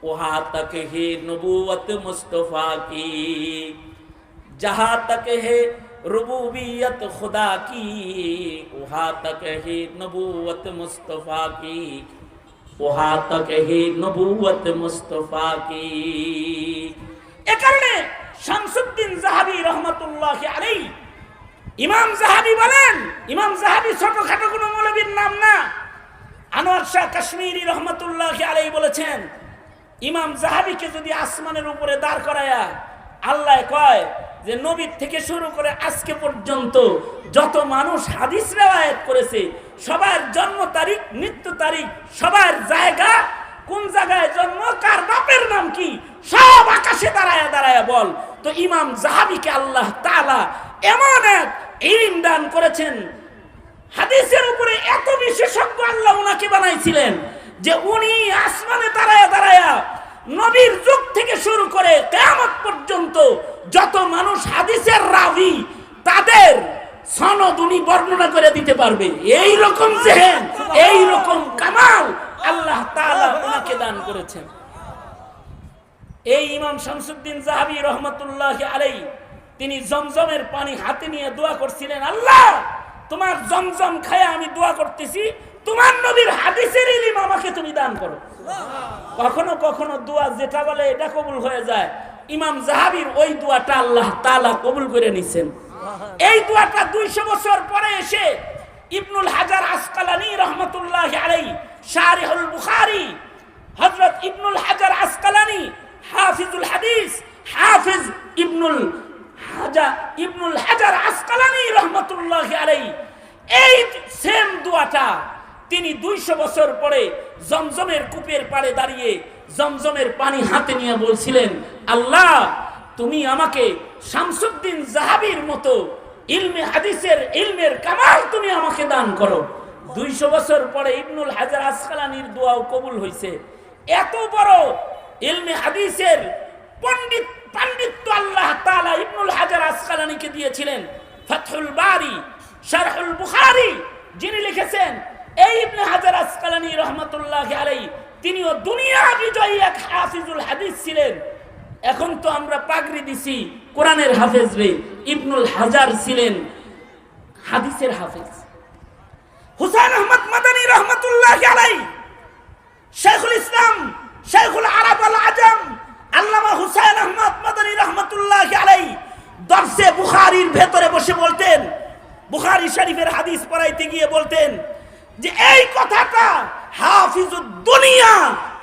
वहां तक है नबूवत मुस्तफा की। जहां तक है रुबूबियत खुदा की, वहां तक है नबूवत मुस्तफा की, वहां तक है नबूवत मुस्तफा की। এ কারণে শামসুদ্দিন যাহাবী রহমাতুল্লাহি আলাইহি, ইমাম যাহাবী বলেন, ইমাম যাহাবী ছোটখাটো কোনো মৌলবীর নাম না। আনোয়ার শাহ কাশ্মীরি রহমাতুল্লাহি আলাইহি বলেছেন, ইমাম যাহাবীকে যদি আসমানের উপরে দাঁড় করায়া আল্লাহ কয় যে নবীর থেকে শুরু করে আজকে পর্যন্ত যত মানুষ হাদিস রিওয়ায়াত করেছে, সবার জন্ম তারিখ, মৃত্যু তারিখ, সবার জায়গা, কোন জায়গায় জন্ম, কার বাপের নাম কি, সব আকাশে দাঁড়ায়া দাঁড়ায়া বল। তো ইমাম যাহাবীকে আল্লাহ তাআলা এমন এক ইলম দান করেছেন, হাদিসের উপরে এত বিশেষজ্ঞ আল্লাহ ওনাকে বানাইছিলেন যে উনি আসমানে দাঁড়ায়া দাঁড়ায়া নবীর যুগ থেকে শুরু করে কিয়ামত পর্যন্ত যত মানুষ হাদিসের রাবি, তাদের সনদ উনি বর্ণনা করে দিতে পারবে। এই রকম জেহেন, এই রকম কামাল আল্লাহ তাআলা ওনাকে দান করেছেন। এই ইমাম শামসুদ্দিন যাহাবী রহমাতুল্লাহি আলাইহি, তিনি জমজমের পানি হাতে নিয়ে দোয়া করছিলেন, আল্লাহ, তোমার জমজম খায় আমি দোয়া করতেছি, তোমার নবীর হাদিসের ইলম আমাকে তুমি দান করো। কখনো কখনো দোয়া যেটা বলে এটা কবুল হয়ে যায়। ইমাম যাহাবীর ওই দোয়াটা আল্লাহ তাআলা কবুল করে নিছেন। এই দোয়াটা 200 বছর পরে এসে ইবনুল হাজার আসকালানী রহমাতুল্লাহি আলাইহি, শারিহুল বুখারী, হযরত ইবনুল হাজার আসকালানী, হাফিজুল হাদিস, হাফিজ ইবনুল হাজার আসকালানী রহমাতুল্লাহি আলাইহি, এই সেম দোয়াটা তিনি 200 বছর পরে জমজমের কূপের পাড়ে দাঁড়িয়ে জমজমের পানি হাতে নিয়ে বলছিলেন, আল্লাহ, তুমি আমাকে শামসুদ্দিন যাহাবীর মতো ইলমে হাদিসের ইলমের কামাল তুমি আমাকে দান করো। 200 বছর পরে ইবনুল হাজার আসকালানীর দোয়াও কবুল হয়েছে। এত বড় ইলমে হাদিসের পাণ্ডিত্য আল্লাহ তাআলা ইবনুল হাজার আসকালানীকে দিয়েছিলেন। ফাতহুল বারি শারহুল বুখারী যিনি লিখেছেন, এই ইবনে হাজার আসকালানী রহমাতুল্লাহি আলাইহি, তিনিও দুনিয়া বিজয়ী এক হাফিজুল হাদিস ছিলেন। এখন তো আমরা পাগড়ি দিছি কোরআনের হাফেজ রে, ইবনুল হাজার ছিলেন হাদিসের হাফেজ। হুসাইন আহমদ মাদানী রহমাতুল্লাহি আলাইহি, শাইখুল ইসলাম, শাইখুল আরব আল আজম আল্লামা হুসাইন আহমদ মাদানী রহমাতুল্লাহি আলাইহি দরসে বুখারীর ভেতরে বসে বলতেন, বুখারী শরীফের হাদিস পড়াইতে গিয়ে বলতেন যে এই কথাটা হাফিজুদ দুনিয়া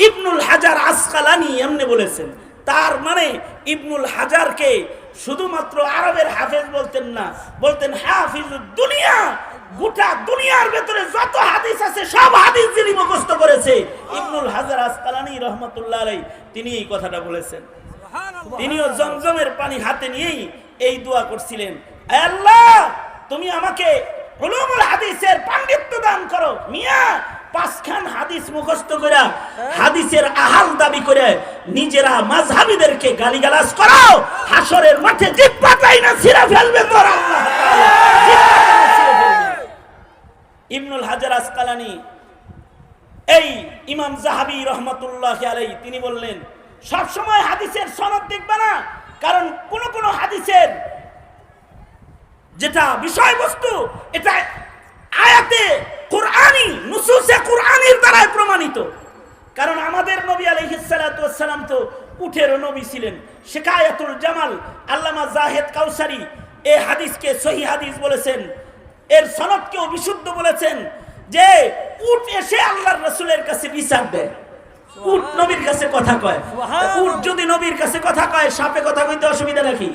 ইবনুল হাজার আসকালানী এমনি বলেছেন। তার মানে ইবনুল হাজারকে শুধুমাত্র আরবের হাফেজ বলতেন না, বলতেন হাফিজুদ দুনিয়া। গোটা দুনিয়ার ভেতরে যত হাদিস আছে সব হাদিস যিনি মুখস্থ করেছে ইবনুল হাজার আসকালানী রহমাতুল্লাহ আলাইহি, তিনি এই কথাটা বলেছেন। তিনিও জমজমের পানি হাতে নিয়েই এই দোয়া করছিলেন, আল্লাহ তুমি আমাকে উলুমুল হাদিসের পাণ্ডিত্য দান করো। মিয়া 5 খান হাদিস মুখস্থ করে হাদিসের আহাল দাবি করে নিজেরা মাযহাবীদেরকে গালিগালাজ করো, হাসরের মাঠে জিহ্বাটাই না ছিঁড়ে ফেলবে তোর আল্লাহ তাআলা। ইবনুল হাজার আসকালানী, এই ইমাম যাহাবী রাহমাতুল্লাহি আলাইহি, তিনি বললেন সব সময় হাদিসের সনদ দেখবে না, কারণ কোন কোন হাদিসের যেটা বিষয়বস্তু এটা আয়াতে কুরআনী, নুসুসে কুরআনীর দ্বারা প্রমাণিত। কারণ আমাদের নবী আলাইহিস সালাতু ওয়াস সালাম তো উঠের নবী ছিলেন। শিকায়াতুল জামাল আল্লামা জাহেদ কাউসারি এই হাদিসকে সহিহ হাদিস বলেছেন, এর সনদকেও বিশুদ্ধ বলেছেন যে উট এসে আল্লাহর রাসূলের কাছে বিচার দেয়। উট নবীর কাছে কথা কয়, উট যদি নবীর কাছে কথা কয় সাপে কথা কইতে অসুবিধা নাকি?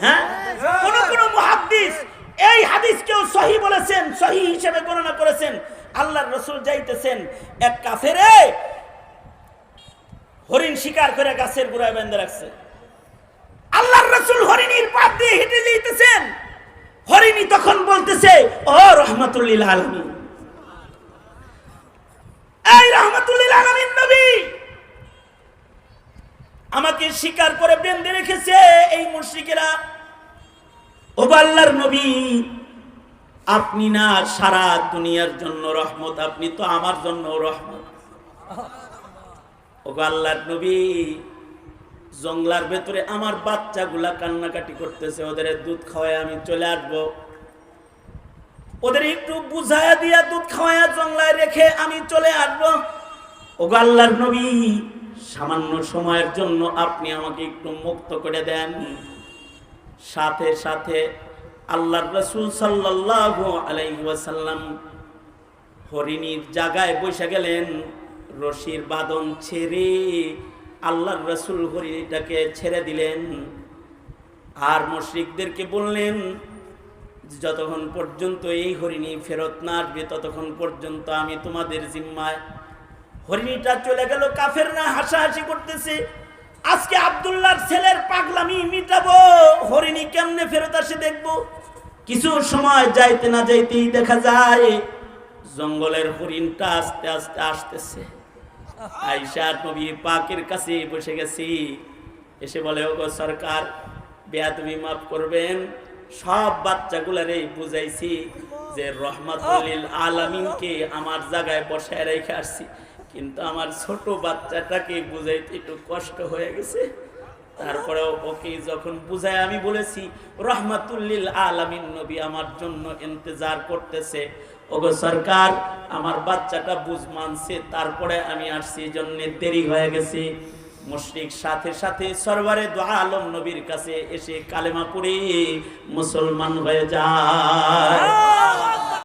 হ্যাঁ, কোন কোন মুহাদ্দিস এই হাদিসকেও সহিহ বলেছেন, সহিহ হিসেবে বর্ণনা করেছেন। আল্লাহর রাসূল যাইতেছেন, এক কাফেরে হরিণ শিকার করে গাছের গোড়ায় বেঁধে রাখছে। আল্লাহর রাসূল হরিণীর পাশ দিয়ে হেঁটে যাইতেছেন, হরিণী তখন বলতেছে, ও রাহমাতুল লিল আলামিন, এই রাহমাতুল লিল আলামিন নবী, আমাকে শিকার করে বেঁধে রেখেছে এই মুশরিকেরা। ও আল্লাহর নবী, আপনি না সারা দুনিয়ার জন্য রহমত, আপনি তো আমার জন্য রহমত। ও আল্লাহর নবী, জঙ্গলার ভেতরে আমার বাচ্চাগুলা কান্নাকাটি করতেছে, ওদের দুধ খাওয়ায় আমি চলে আসবো, ওদের একটু বুঝায়া দিয়া দুধ খাওয়ায়া জঙ্গলায় রেখে আমি চলে আসবো। ও আল্লাহর নবী, সামান্য সময়ের জন্য আপনি আমাকে একটু মুক্ত করে দেন। সাথে সাথে আল্লাহর রাসূল সাল্লাল্লাহু আলাইহি ওয়াসাল্লাম হরিণীর জায়গায় বসে গেলেন, রশির বাঁধন ছেড়ে আল্লাহর রাসূল হরিণীটাকে ছেড়ে দিলেন। আর মুশরিকদেরকে বললেন, যতক্ষণ পর্যন্ত এই হরিণী ফেরত না আসবে ততক্ষণ পর্যন্ত আমি তোমাদের জিম্মায়। হরিণীটা চলে গেল, কাফেররা হাসাহাসি করতেছে, আজকে আব্দুল্লাহর ছেলের পাগলামি মিটাবো, হরিণী কেমনে ফেরত আসে দেখবো। কিছু সময় যাইতে না যাইতেই দেখা যায় জঙ্গলের হরিণটা আস্তে আস্তে আসতেছে। আয়েশা নবী পাকের কাছে বসে গেছি, এসে বলে, ওগো সরকার, বেয়াদবি মাফ করবেন, সব বাচ্চাগুলারে বুঝাইছি যে রহমাতুল লিল আলামিনকে আমার জায়গায় বসায় রেখে আসছি, কিন্তু আমার ছোট বাচ্চাটাকে বুঝাইতে একটু কষ্ট হয়ে গেছে। তারপরে ওকে যখন বুঝায় আমি বলেছি রহমাতুল লিল আলামিন নবী আমার জন্য ইন্তজার করতেছে, ওগো সরকার, আমার বাচ্চাটা বুঝ মানছে, তারপরে আমি আসছি, জন্য দেরি হয়ে গেছে। মুশরিক সাথে সাথে সরওয়ারে দু আলম নবীর কাছে এসে কালেমা পড়ে মুসলমান হয়ে যায়।